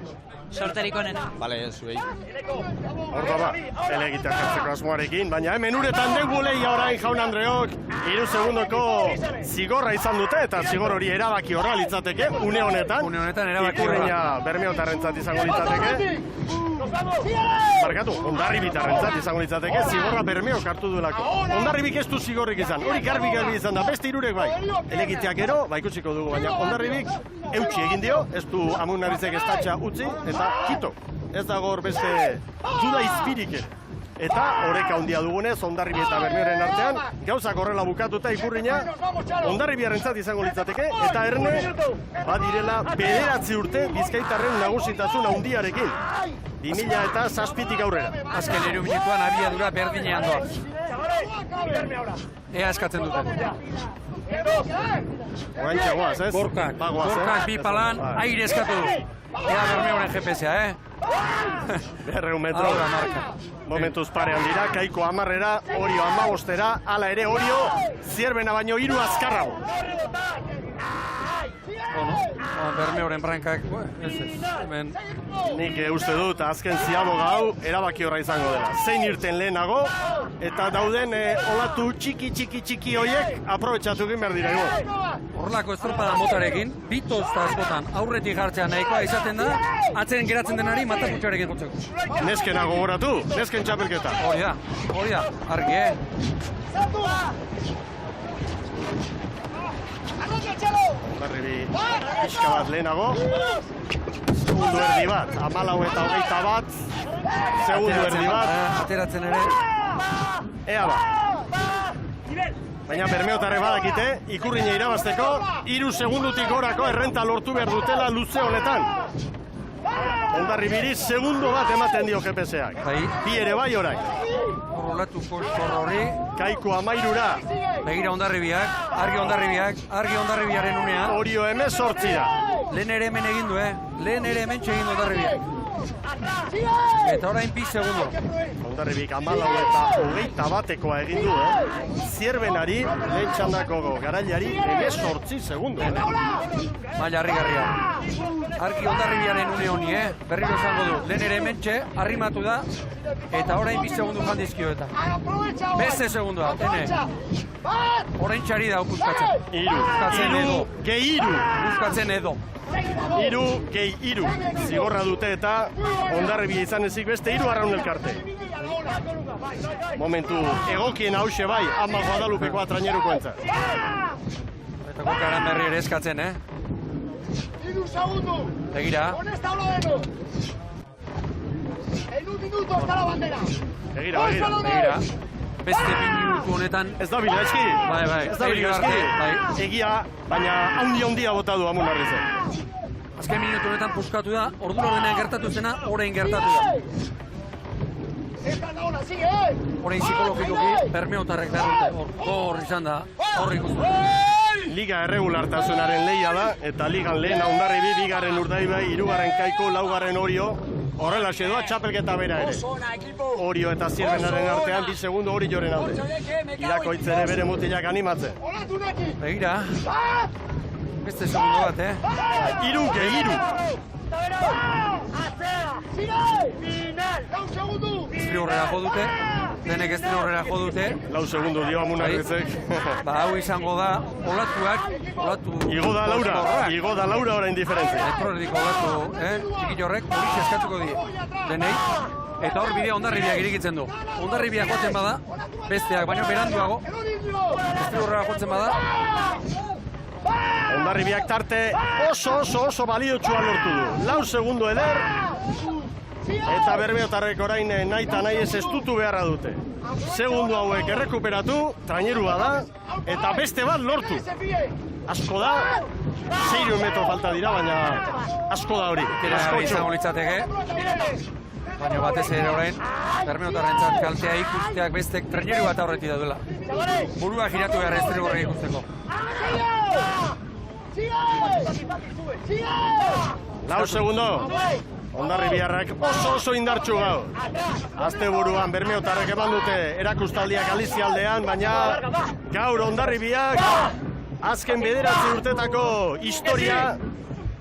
S3: Sorterik onena.
S17: Bale, zuei.
S1: Hor da, elegitea jartzeko asmoarekin, baina hemen uretan dugu lehia orain Jaun Andreok 3 segundoko zigorra izan dute, eta zigor hori erabaki horra litzateke, une honetan.
S2: Une honetan erabaki horra.
S1: Ikurriña Bermeotarrentzat izango litzateke. Barkatu, Hondarribitarrentzat izango litzateke, zigorra Bermeok hartu duelako. Hondarribik ez du zigorrik izan, hori garbi izan da, beste 3 bai. Elegiteak gero, ikusiko dugu, baina Hondarribik eutxi egin dio, ez du Amunarrizek estatxa utzi, eta kito. Ez dago hor beste duda izpirik. Eta horrek handia dugunez, Hondarribi eta Bermeoren artean, gauzak horrela bukatuta Ikurriña, Hondarribiarrentzat izango litzateke, eta erne, badirela 9 urte Bizkaitarren nagusitasun handiarekin. 2007tik aurrera.
S2: Azken 3 minutuan abiadura berdinean doa. Ea eskatzen duten.
S1: Oraintxe goaz, ez?
S2: Gorkak bi palan, aire eskatu du. Ea Bermeoren GPS-a,
S1: Berreun metro. Momentuz parean dira, Kaiko 10-era, Orio 15-era, hala ere Orio Zierbena baino 3 azkarrago.
S2: Bermeoren brankak, ez.
S1: Nik uste dut azken ziaboga hau erabaki horra izango dela. Zein irten lehenago, eta dauden olatu txiki horiek aprobetxatu egin behar dira.
S2: Horrelako estropada motarekin, bitozta askotan aurretik jartzea nahikoa izaten da, atzeren geratzen denari mataputxarekin jotzeko.
S1: Neskena gogoratu, nesken txapelketa.
S2: Hori da, argi,
S1: Barribi pixka bat lehenago. Segundu erdi bat, 14 eta 21. Segundu erdi bat.
S2: Ateratzen ere.
S1: Ea ba. Baina Bermeotarrek badakite, ikurrina irabazteko, 3 segundutik gorako errenta lortu behar dutela luze honetan. Hondarribiri segundo bat ematen dio GPS-ak. Bi ere bai orak.
S2: Horrolatu kostor hori.
S1: Kaiko 13-ra.
S2: Begira Hondarribiak, argi Hondarribiaren unean.
S1: Orio 18-ra.
S2: Lehen ere hemen egin du, Lehen ere hemen txegin du Hondarribiak. Eta orain pi segundo.
S1: Hondarribik 14 eta 21-ekoa egin du, Zierbenari, lehen txandako garailari, 18 segundo.
S2: Maila harrigarria. Argi Hondarribiaren une honi, berriro esango du. Lehen ere hemen txe, arrimatu da, eta orain bi segundu jandizkio eta. Beste segundoa, orain txari da buskatzen.
S1: Iru, gehi iru.
S2: Buskatzen edo.
S1: 3-3. Zigorra dute eta Hondarribia izan ezik beste 3 arraun elkarte. Momentu egokien hause bai, Ama Guadalupeko traineruko entzat.
S2: Eta Gorkaran berri ere eskatzen,
S11: 3 segundos.
S2: Begira.
S11: En un minuto está la bandera.
S1: Begira.
S2: Beste minutu honetan.
S1: Ez da bila eski.
S2: Bai.
S1: Ez da bila eski. Egia, baina handia bota du Amunarrize.
S2: Azken minutu honetan puskatu da, ordu ordenean gertatu zena, orain gertatu da. Orain psikologikoki Bermeotarrek behar dute. Hor izan da, horri ikustu.
S1: Liga erregulartasunaren lehia da, eta ligan lehena Hondarribi, 2. Urdaibai, 3. Kaiko, 4. Orio. Horrela doa txapelketa bera ere. Orio eta Zierbenaren artean 2 segundo Orioren alde. Irakoitz ere bere mutilak animatzen.
S2: Begira. Beste segundo bat,
S1: 3 gehi
S11: 3.
S2: Estri horrela jo dute. Denek estri horrela jo dute.
S1: 4 segundo dio Amunarrizek.
S2: Hau izango da, olatuak.
S1: Igo da Laura orain diferentzia.
S2: Eproerdiko olatu, txiki horrek, hori eskatuko die. Denei. Eta hor bidea Hondarribiak irikitzen du. Hondarribiak jotzen bada, besteak, baina beranduago. Estri horrela jotzen bada.
S1: Hondarribiak tarte oso baliotsua lortu du. 4 segundo eder. Eta Bermeotarrek orain nahi eta nahi ez estutu beharra dute. Segundu hauek errekuperatu, trainerua da, eta beste bat lortu. Asko da, 6 metro falta dira, baina asko da hori.
S2: Izango litzateke. Baina batez ere orain, Bermeotarrentzat kaltea ikusteak bestek traineru bat aurretik daudela. Burua giratu behar estri horrek ikusteko.
S1: 4 segundo. Hondarribiarrak oso indartsu gaur. Asteburuan Bermeotarrek eman dute erakustaldiak Galizialdean, baina gaur Hondarribiak azken 9 urtetako historia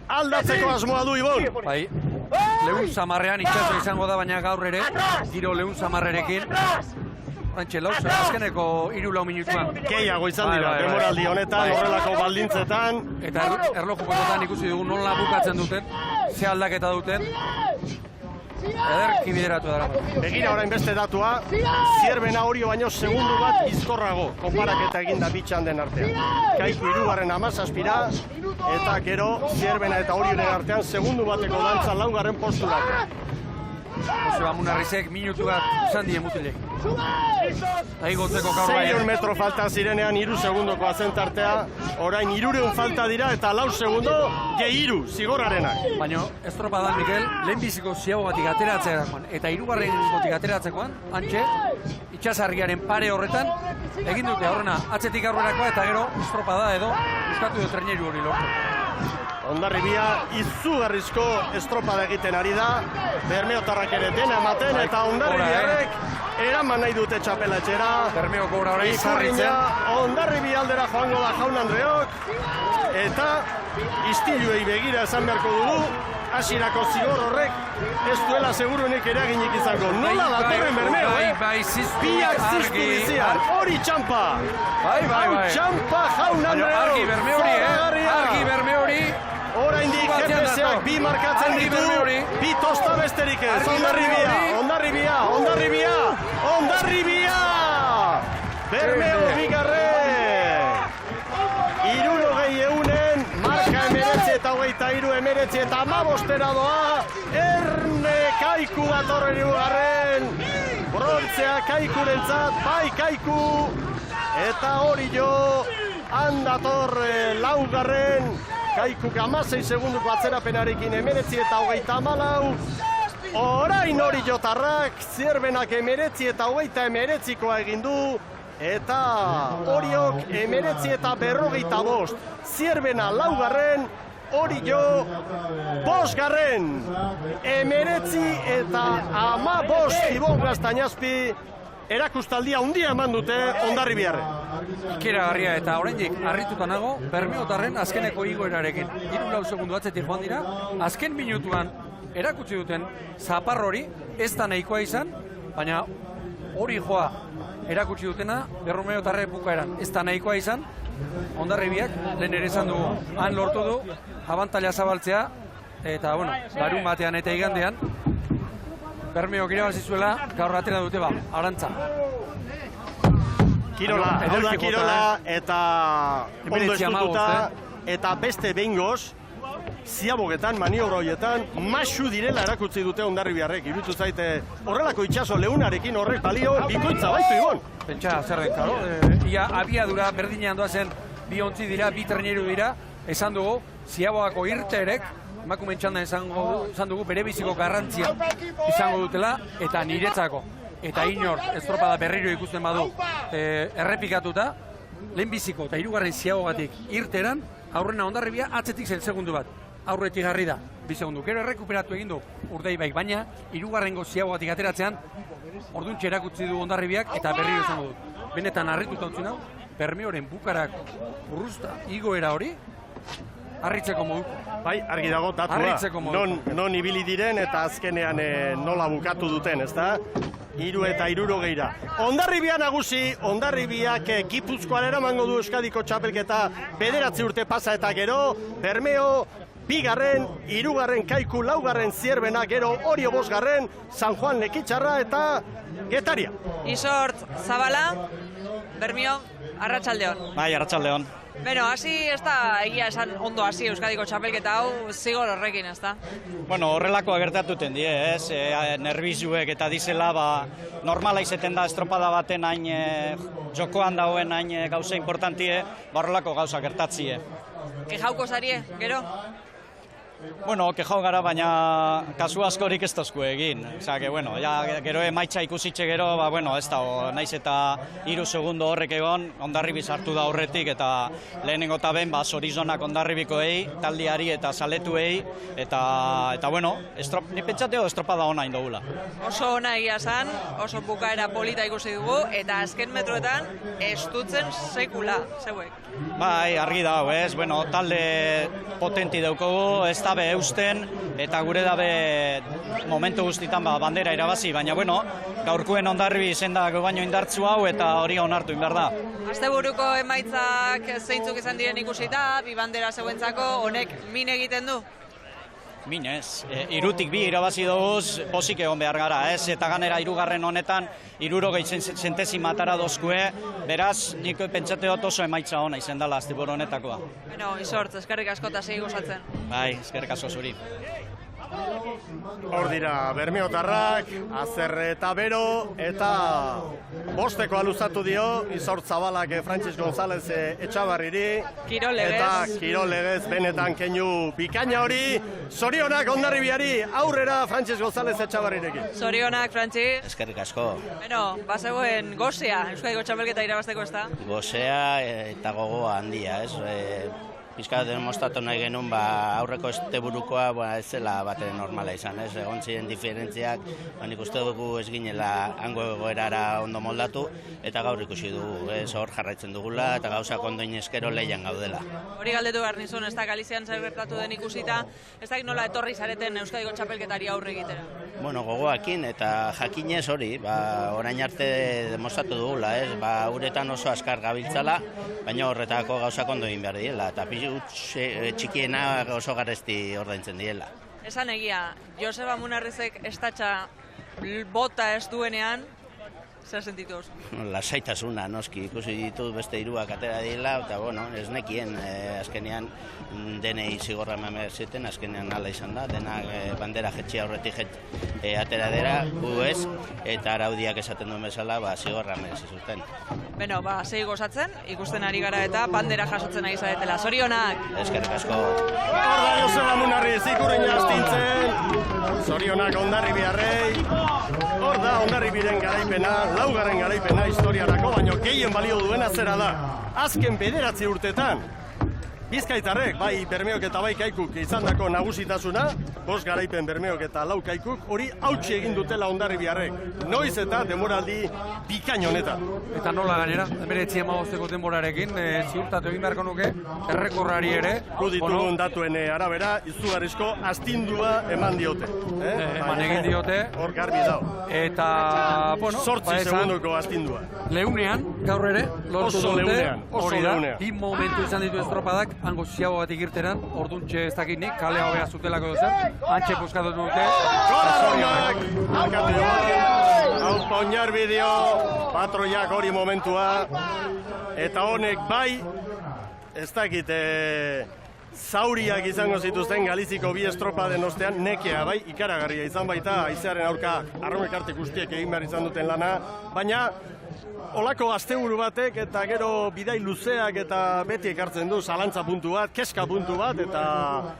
S1: aldatzeko asmoa du Ibon.
S2: Bai, Leun Samarrean itxaso izango da, baina gaur ere, giro Leun Samarrerekin. Antxe, azkeneko 3-4 minutuan.
S1: Gehiago izan dira, demoraldi honetan, horrelako baldintzetan.
S2: Eta erlojukoetan ikusi dugu nola bukatzen duten, ze aldaketa duten. Ederki bideratu dara.
S1: Begira orain beste datua, Zierbena Orio baino segundu bat bizkorrago, konparaketa eginda bitxan den artean. Kaiko 3. 17-ra, eta gero Zierbena eta Orioren artean segundu bateko dantza 4. posturako.
S2: Joseba Munarrizek minutu bat izan die mutilek. Eta igotzeko gaur
S1: 600 metro falta zirenean 3 segundoko azentartea, orain 300 falta dira eta 4 segundo gehiru zigorrarenak.
S2: Baina estropadan, Mikel, lehenbiziko ziagogatik ateratzekoan eta 3. ateratzekoan, antxe, itxasargiaren pare horretan, egin dute aurrena atzetik aurrerakoa eta gero estropada edo eskatu du traineru hori lortu.
S1: Hondarribia izugarrizko estropada egiten ari da, bermeotarrak ere dena ematen eta Hondarribiarrek eraman nahi dute txapelatxera.
S2: Bermeo gora orain sarritzen.
S1: Hondarribia aldera joango da Jaun Andreok eta istiluei begira esan beharko dugu, hasierako zigor horrek ez duela seguruenik eraginik izango. Nola datorren Bermeo, biak ziztu bizian, hori txampa! Hau txampa Jaun Andreok!
S2: Argi Bermeori!
S1: Oraindik GPS-ak bi markatzen ditu, bi tosta besterik ez. Hondarribia! Bermeo bigarren! 60 marka 19-23, 19-15 doa. Erne Kaiku datorren hirugarren. Brontzea Kaikurentzat, bai Kaiku. Eta hori jo, handator laugarren. Kaikuk 16 segunduko atzerapenarekin 19-24. Orain hori jotarrak, Zierbenak 19-29koa egin du. Eta horiok 19-45. Zierbena laugarren, hori jo bosgarren. 19-15 Ibon Gaztañazpi. Erakustaldia handia eman dute Hondarribiarrek.
S2: Ikeragarria eta oraindik harrituta nago Bermeotarren azkeneko igoerarekin. 3 segundu atzetik joan dira, azken minutuan erakutsi duten zapar hori ez da nahikoa izan, baina hori joa erakutsi dutena Bermeotarre bukaeran ez da nahikoa izan. Hondarribiak lehen ere esan dugu, han lortu du abantaila zabaltzea eta larun batean eta igandean Bermeok irabazizuela, gaur atera dute arantza.
S1: Kirola, hau da Kirola, eta ondo eskututa, eta beste behingoz, ziabogetan, maniobra horietan, masu direla erakutsi dute Hondarribiarrek. Iruditu zaite horrelako itxaso leunarekin horrek balio, bikoitza baitu Ibon.
S2: Pentsa, zer den, karo. Ia abiadura berdinean doazen bi ontzi dira, bi traineru dira, esan dugu, ziabogako irteerek, emakumen txandan esan dugu bere biziko garrantzia izango dutela, eta niretzako. Eta inor estropada berriro ikusten badu errepikatuta, lehenbiziko eta 3. ziagogatik irteran, aurrena Hondarribia atzetik zen segundu bat. Aurretik jarri da, 2 segundu. Gero errekuperatu egin du Urdaibaik, baina 3. ziagogatik ateratzean, orduntxe erakutsi du Hondarribiak eta berriro izango dut. Benetan harrituta utzin hau, Bermeoren bukarak urruzta igoera hori, harritzeko modu.
S1: Bai, argi dago datua. Non ibili diren eta azkenean nola bukatu duten, ezta? 3 eta 60. Hondarribia nagusi, Hondarribiak Gipuzkoan eramango du Euskadiko txapelketa 9 urte pasa eta gero, Bermeo 2. 3. Kaiku 4. Zierbena, gero Orio 5. San Juan Lekitxarra eta Getaria.
S3: Isort Zabala, Bermeo, arratsaldeon.
S18: Bai, arratsaldeon.
S3: Beno, hasi ez da egia esan ondo hasi Euskadiko txapelketa hau zigor horrekin, ez da?
S18: Bueno, horrelakoa gertatuten die, ez? Nerbizuek eta dizela, normala izeten da estropada baten hain jokoan dauen hain gauza importantie, horrelako gauza gertatzie.
S3: Kejauko zarie, gero?
S18: Bueno, kejau gara, baina kasu askorik ez tozku egin. Osea, bueno, gero emaitza ikusitxe gero, ez da, naiz eta 3 segundo horrek egon, Hondarribi sartu da horretik, eta lehenengo eta ben, zorizonak Hondarribikoei, taldiari eta saletuei, eta bueno, ni pentsateo estropada ona indogula.
S3: Oso ona egia zan, oso bukaera polita ikusi dugu, eta azken metroetan estutzen sekula, zeuek.
S18: Bai, argi dago, ez? Bueno, talde potenti daukogu, ez dabe eusten, eta gure dabe momentu guztitan bandera irabazi, baina bueno, gaurkoen Hondarribi izen da baino indartzu hau, eta hori onartu inbar da.
S3: Asteburuko emaitzak zeintzuk izan diren ikusita, 2 bandera zeuentzako, honek min egiten du?
S18: Min ez, 3tik 2 irabazi doguz, pozik egon behar gara, ez? Eta ganera 3. honetan, 60 zentesima atara dozkue, beraz, nik pentsate dut oso emaitza ona izan dela asteburu honetakoa.
S3: Beno, Isort, eskerrik asko eta segi gozatzen.
S18: Bai, eskerrik asko zuri.
S1: Hor dira Bermeotarrak, Azerre eta Bero, eta bostekoa luzatu dio, Izor Zabalak Frantxis González Etxabarriri.
S3: Kirol legez.
S1: Eta kirol legez benetan keinu bikaina hori. Zorionak Hondarribiari, aurrera Frantxis González Etxabarrirekin.
S3: Zorionak, Frantxis.
S19: Eskerrik asko.
S3: Bueno, bazegoen gozea, Euskadiko txapelketa irabazteko ez da?
S19: Gozea eta gogoa handia, ez? Pizkat demostratu nahi genuen, aurreko asteburukoa ez zela bate normala izan, ez? Egon ziren diferentziak, nik uste dugu ez ginela hango egoerara ondo moldatu, eta gaur ikusi dugu, ez? Hor jarraitzen dugula, eta gauzak ondo inezkero lehian gaudela.
S3: Hori galdetu behar nizun, ez da Galizian zer gertatu den ikusita, ez da nola etorri zareten Euskadiko txapelketari aurre egitera?
S19: Bueno, gogoakin eta jakinez hori, orain arte demostratu dugula, ez? Uretan oso askar gabiltzala, baina horretako gauzak ondo egin behar diela, eta txikiena oso garesti ordaintzen diela.
S3: Esan egia, Joseba Munarrizek estatxa bota ez duenean, zer sentitu oso?
S19: Lasaitasuna, noski, ikusi ditut beste hiruak atera diela, eta bueno, ez nekien, azkenean denei zigorra eman zuten, azkenean hala izan da, denak bandera jetxia horretik atera dira, gu ez, eta araudiak esaten duen bezala, zigorra merezi zuten.
S3: Beno, segi gozatzen, ikusten ari gara eta bandera jasotzen ari zaretela. Zorionak!
S19: Eskerrik asko.
S1: Hor da Joseba Munarriz ikurriña astintzen, zorionak Hondarribiarrei. Hor da Hondarribiren garaipena, laugarren garaipena historiarako, baina gehien balio duena zera da. Azken 9 urtetan, Bizkaitarrek, bai Bermeok eta bai Kaikuk izandako nagusitasuna, 5 garaipen Bermeok eta 4 Kaikuk, hori hautsi egin dutela Hondarribiarrek. Noiz eta denboraldi bikain honetan.
S2: Eta nola gainera, 19 denborarekin, ziurtatu egin beharko nuke, errekorrari ere.
S1: Ditugun datuen arabera, izugarrizko astindua eman diote.
S2: Eman egin diote.
S1: Hor garbi dago.
S2: Eta, bueno,
S1: 8 segunduko astindua.
S2: Leunean, gaur ere, lortu dute.
S1: Hori da,
S2: bi momentu izan ditu estropadak, hango ziago bat ikirteran, orduntxe ez dakinik, kale hobea zutelako dozen, antxe puskatu dute.
S1: Goraronak! Alkate hau poñar bideo, patroiak hori momentua, eta honek bai, ez dakit, zauriak izango zituzten Galiziko bi estropaden ostean, nekea bai, ikaragarria izan baita, haizearen aurka arromekarte guztiek egin behar izan duten lana, baina olako asteburu batek eta gero bidai luzeak eta beti ekartzen du zalantza puntu bat, keska puntu bat, eta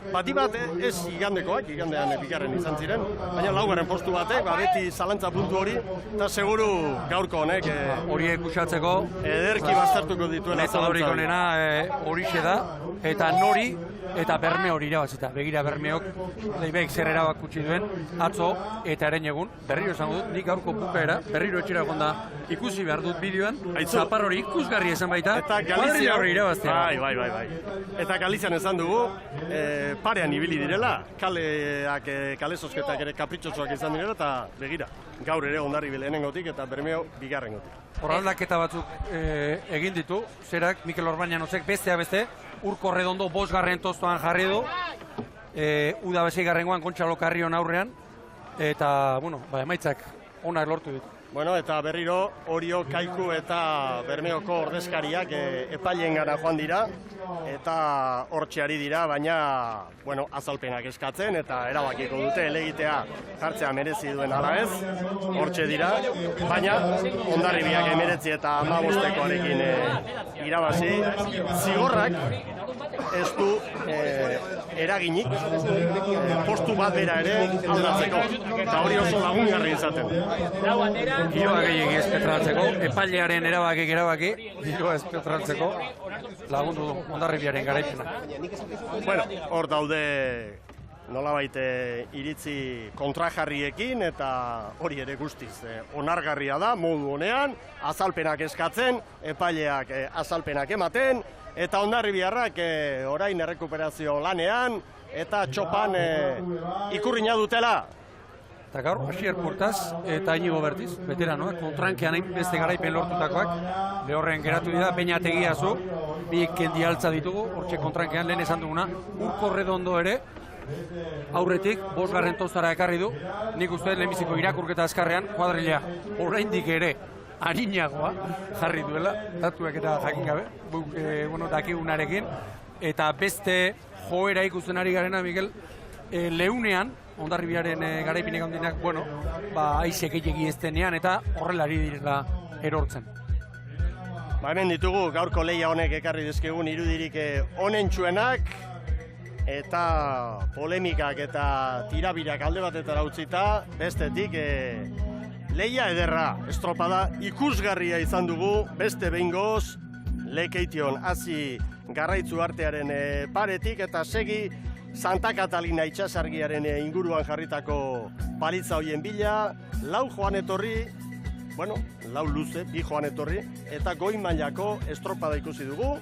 S1: bati bat ez igandekoak, igandean bigarren izan ziren, baina laugarren postu batek, beti zalantza puntu hori, eta seguru gaurko honek
S2: hori ikusatzeko
S1: ederki baztertuko dituela
S2: zalantza onena horixe da, eta nori eta Bermeo hori irabazita. Begira Bermeok Leibeek zer erabak utzi duen atzo eta eren egun, berriro esango dut, nik gaurko bukaera, berriro etxera egonda ikusi behar dut bideoan, zapar hori ikusgarri esan baita, kuadrilla hori irabaztea.
S1: Bai. Eta Galizian esan dugu, parean ibili direla, kale zozketak ere kapritxosoak izan direla, eta begira, gaur ere Hondarribi lehenengotik eta Bermeo bigarrengotik.
S2: Horraldaketa batzuk egin ditu, zerak Mikel Orbañanosek beste, Urko Redondo 5. tostoan jarri du, Uda 6. Kontxalo Karrion aurrean, eta, bueno, emaitzak onak lortu ditu.
S1: Bueno, eta berriro Orio, Kaiku eta Bermeoko ordezkariak epaileen gara joan dira, eta hortxeari dira, baina, bueno, azalpenak eskatzen, eta erabakiko dute elegitea jartzea merezi duen ala ez, hortxe dira, baina Hondarribiak 19 eta 15koarekin irabazi, zigorrak ez du eraginik postu bat bera ere aldatzeko, eta hori oso lagungarri izaten.
S2: Giroa gehiagi espetratzeko, epailearen erabaki, giroa espetratzeko lagundu du Hondarribiaren garaipena.
S1: Bueno, hor daude nolabait iritzi kontrajarriekin eta hori ere guztiz onargarria da, modu honean, azalpenak eskatzen, epaileak azalpenak ematen, eta Hondarribiarrak orain errekuperazio lanean, eta txopan ikurrina dutela.
S2: Eta gaur, Asier Portaz eta Inigo Bertiz, veteranoak, kontrankean beste garaipen lortutakoak, lehorren geratu dira, Peñategiazu, biek kendi altza ditugu, hortxe kontrankean lehen esan duguna, Urko Redondo ere, aurretik, 5. tostara ekarri du, nik uste lehenbiziko irakurketa azkarrean, kuadrilla, oraindik ere, harinagoa jarri duela, datuak eta jakin gabe, dakigunarekin, eta beste joera ikusten ari garena, Miguel, leunean, Hondarribiaren garaipinek handinak, bueno, haize gehiegi ez denean eta horrelari direla erortzen.
S1: Hemen ditugu gaurko lehia honek ekarri dizkigun irudirik onentsuenak eta polemikak eta tirabirak alde batetara utzita, bestetik lehia ederra, estropada ikusgarria izan dugu, beste behingoz, Lekeition hasi Garraitzu artearen paretik eta segi Santa Catalina itxasargiaren inguruan jarritako balitza hoien bila, lau joan etorri, lau luze, bi joan etorri, eta goi mailako estropada ikusi dugu,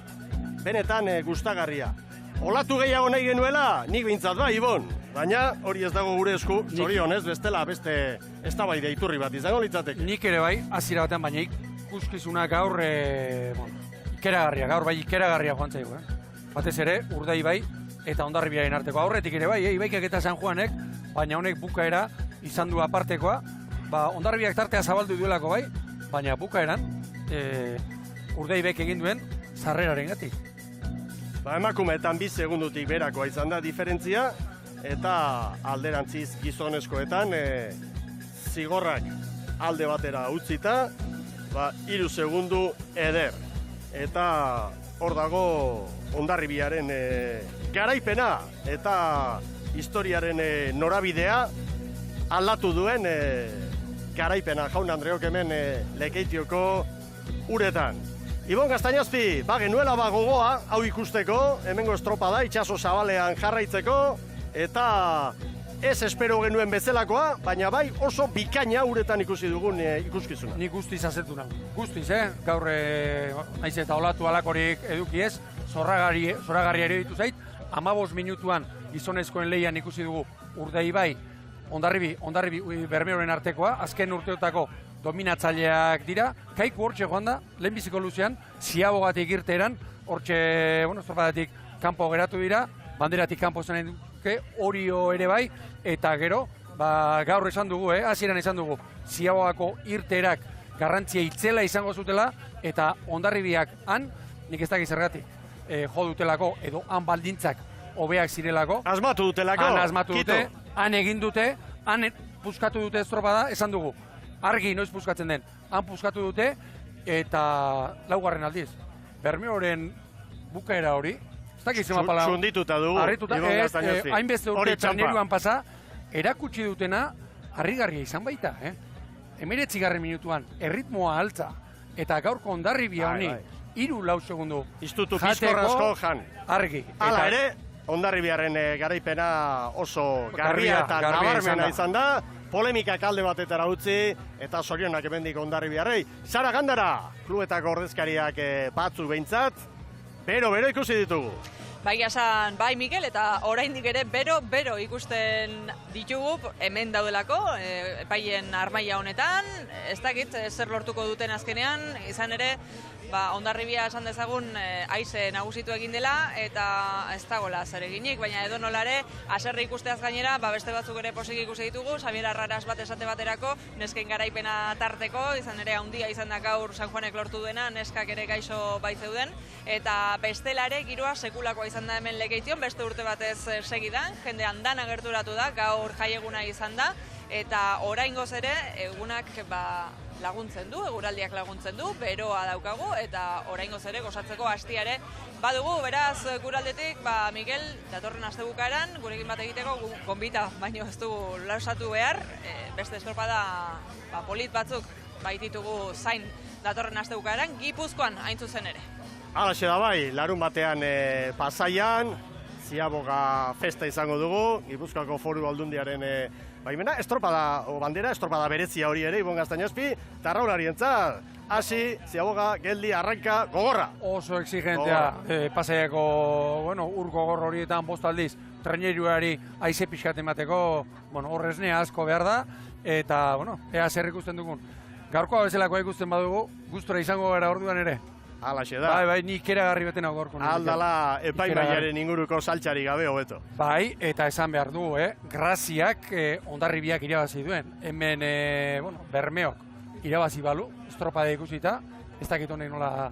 S1: benetan gustagarria. Olatu gehiago nahi genuela, nik behintzat bai, Ibon, baina hori ez dago gure esku, zorionez, bestela beste eztabaida iturri bat izango litzateke.
S2: Nik ere bai, hasiera batean, baina ikuskizuna gaur, ikeragarria, gaur bai ikeragarria joan zaigu, batez ere, Urdai bai, eta Hondarribiaren arteko aurretik ere bai, Ibaikak eta San Juanek, baina honek bukaera izan du apartekoa, Hondarribiak tartea zabaldu duelako bai, baina bukaeran Urdai Ibaik egin duen sarreraren gatik.
S1: Emakumeetan 2 segundutik berakoa izan da diferentzia, eta alderantziz gizonezkoetan zigorrak alde batera utzita, 3 segundu eder. Eta hor dago Hondarribiaren garaipena eta historiaren norabidea aldatu duen garaipena Jaun Andreok hemen Lekeitioko uretan. Ibon Gaztainazpi, genuela gogoa hau ikusteko, hemengo estropada itxaso zabalean jarraitzeko, eta ez espero genuen bezalakoa, baina bai oso bikaina uretan ikusi dugun ikuskizuna.
S2: Nik guztiz azetu nago. Guztiz, gaur naiz eta olatu alakorik eduki ez, zoragarria ere ditu zait, 15 minutuan gizonezkoen lehian ikusi dugu Urdai bai, Hondarribi Bermeoren artekoa, azken urteotako dominatzaileak dira, Kaiku hortxe joan da, lehenbiziko luzean, Ziabogatik irteeran, hortxe, estropadatik kanpo geratu dira, banderatik kanpo zen duke, Orio ere bai, eta gero, gaur esan dugu, hasieran esan dugu, Ziabogako irteerak garrantzia itzela izango zutela, eta Hondarribiak han, nik ez dakit zergatik, jo dutelako, edo han baldintzak hobeak zirelako.
S1: Asmatu dutelako,
S2: han asmatu dute, han egin dute, han puskatu dute estropada, esan dugu. Argi noiz puskatzen den, han puskatu dute, eta laugarren aldiz. Bermeoren bukaera hori, ez dakit zema pala...
S1: Txundituta dugu, Ibon Gaztainazpi.
S2: Hainbeste urte txarneruan pasa, erakutsi dutena, harrigarria izan baita, 19. minutuan, erritmoa altza, eta gaurko Hondarribia honi, 3-4 segundu.
S1: Iztutu bizkorrazko jan.
S2: Argi.
S1: Hala ere, Hondarribiaren garaipena oso garbia eta nabarmena izan da, polemikak alde batetara utzi, eta zorionak hemendik Hondarribiarrei. Sara Gandara, klubetako ordezkariak batzuk behintzat, bero ikusi ditugu.
S3: Bai, esan, bai, Mikel, eta oraindik ere bero ikusten ditugu hemen daudelako, epaien armaia honetan, ez dakit zer lortuko duten azkenean, izan ere, Hondarribia esan dezagun haize nagusitu egin dela, eta ez dagoela zer eginik, baina edo nolare, haserre ikusteaz gainera, beste batzuk ere posik ikusi ditugu, Xabier Arraras bat esate baterako, nesken garaipena tarteko, izan ere handia izan da gaur San Juanek lortu duena, neskak ere gaixo baitzeuden, eta bestelare giroa sekulakoa izan da hemen Lekeition, beste urte batez segidan, jendean dana gerturatu da, gaur jaieguna izan da, eta oraingoz ere egunak laguntzen du, eguraldiak laguntzen du, beroa daukagu, eta oraingoz ere gozatzeko hastiare badugu, beraz guraldetik, Mikel, datorren astebukaeran, gurekin bat egiteko gonbita, baino ez dugu lausatu behar, beste estropada polit batzuk baititugu zain datorren astebukaeran, Gipuzkoan hain zuzen ere.
S1: Halaxe da bai, larun batean Pasaian, Ziaboga festa izango dugu, Gipuzkoako Foru Aldundiaren baimena, estropada, bandera, estropada berezia hori ere, Ibon Gaztainazpi, eta arraunarientzat, hasi, Ziaboga, geldi, arranka, gogorra.
S2: Oso exigentea, Pasaiako, ur gogor horietan postaldiz, traineruari haize pixkat emateko, horreznea asko behar da, eta, ea zer ikusten dugun. Gaurkoa bezalakoa ikusten badugu, gustura izango gara orduan ere.
S1: Alaxe da.
S2: Bai, nik eragarri beten hau gorko.
S1: Aldala epaimaiaren inguruko saltxari gabe hobeto.
S2: Bai, eta esan behar du, Graziak Hondarribiak irabazi duen. Hemen, Bermeok irabazi balu, estropada ikusita, ez dakit honek nola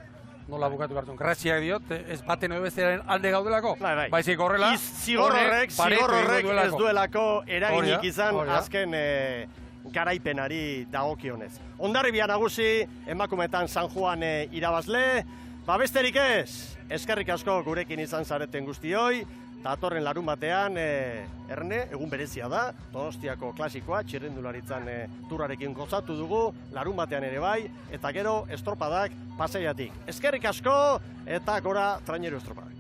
S2: nola bukatu behar duen. Graziak diot, ez baten edo bestearen alde gaudelako,
S1: Bai.
S2: baizik horrela,
S1: Zigor horrek ez duelako eraginik izan azken garaipenari dagokionez. Hondarribia nagusi, emakumetan San Juan irabazle, besterik ez, eskerrik asko gurekin izan zareten guztioi, eta atorren larun batean, Erne, egun berezia da, Donostiako klasikoa, txirrendularitzan turrarekin gozatu dugu, larun batean ere bai, eta gero estropadak paseiatik. Eskerrik asko, eta gora traineru estropadak.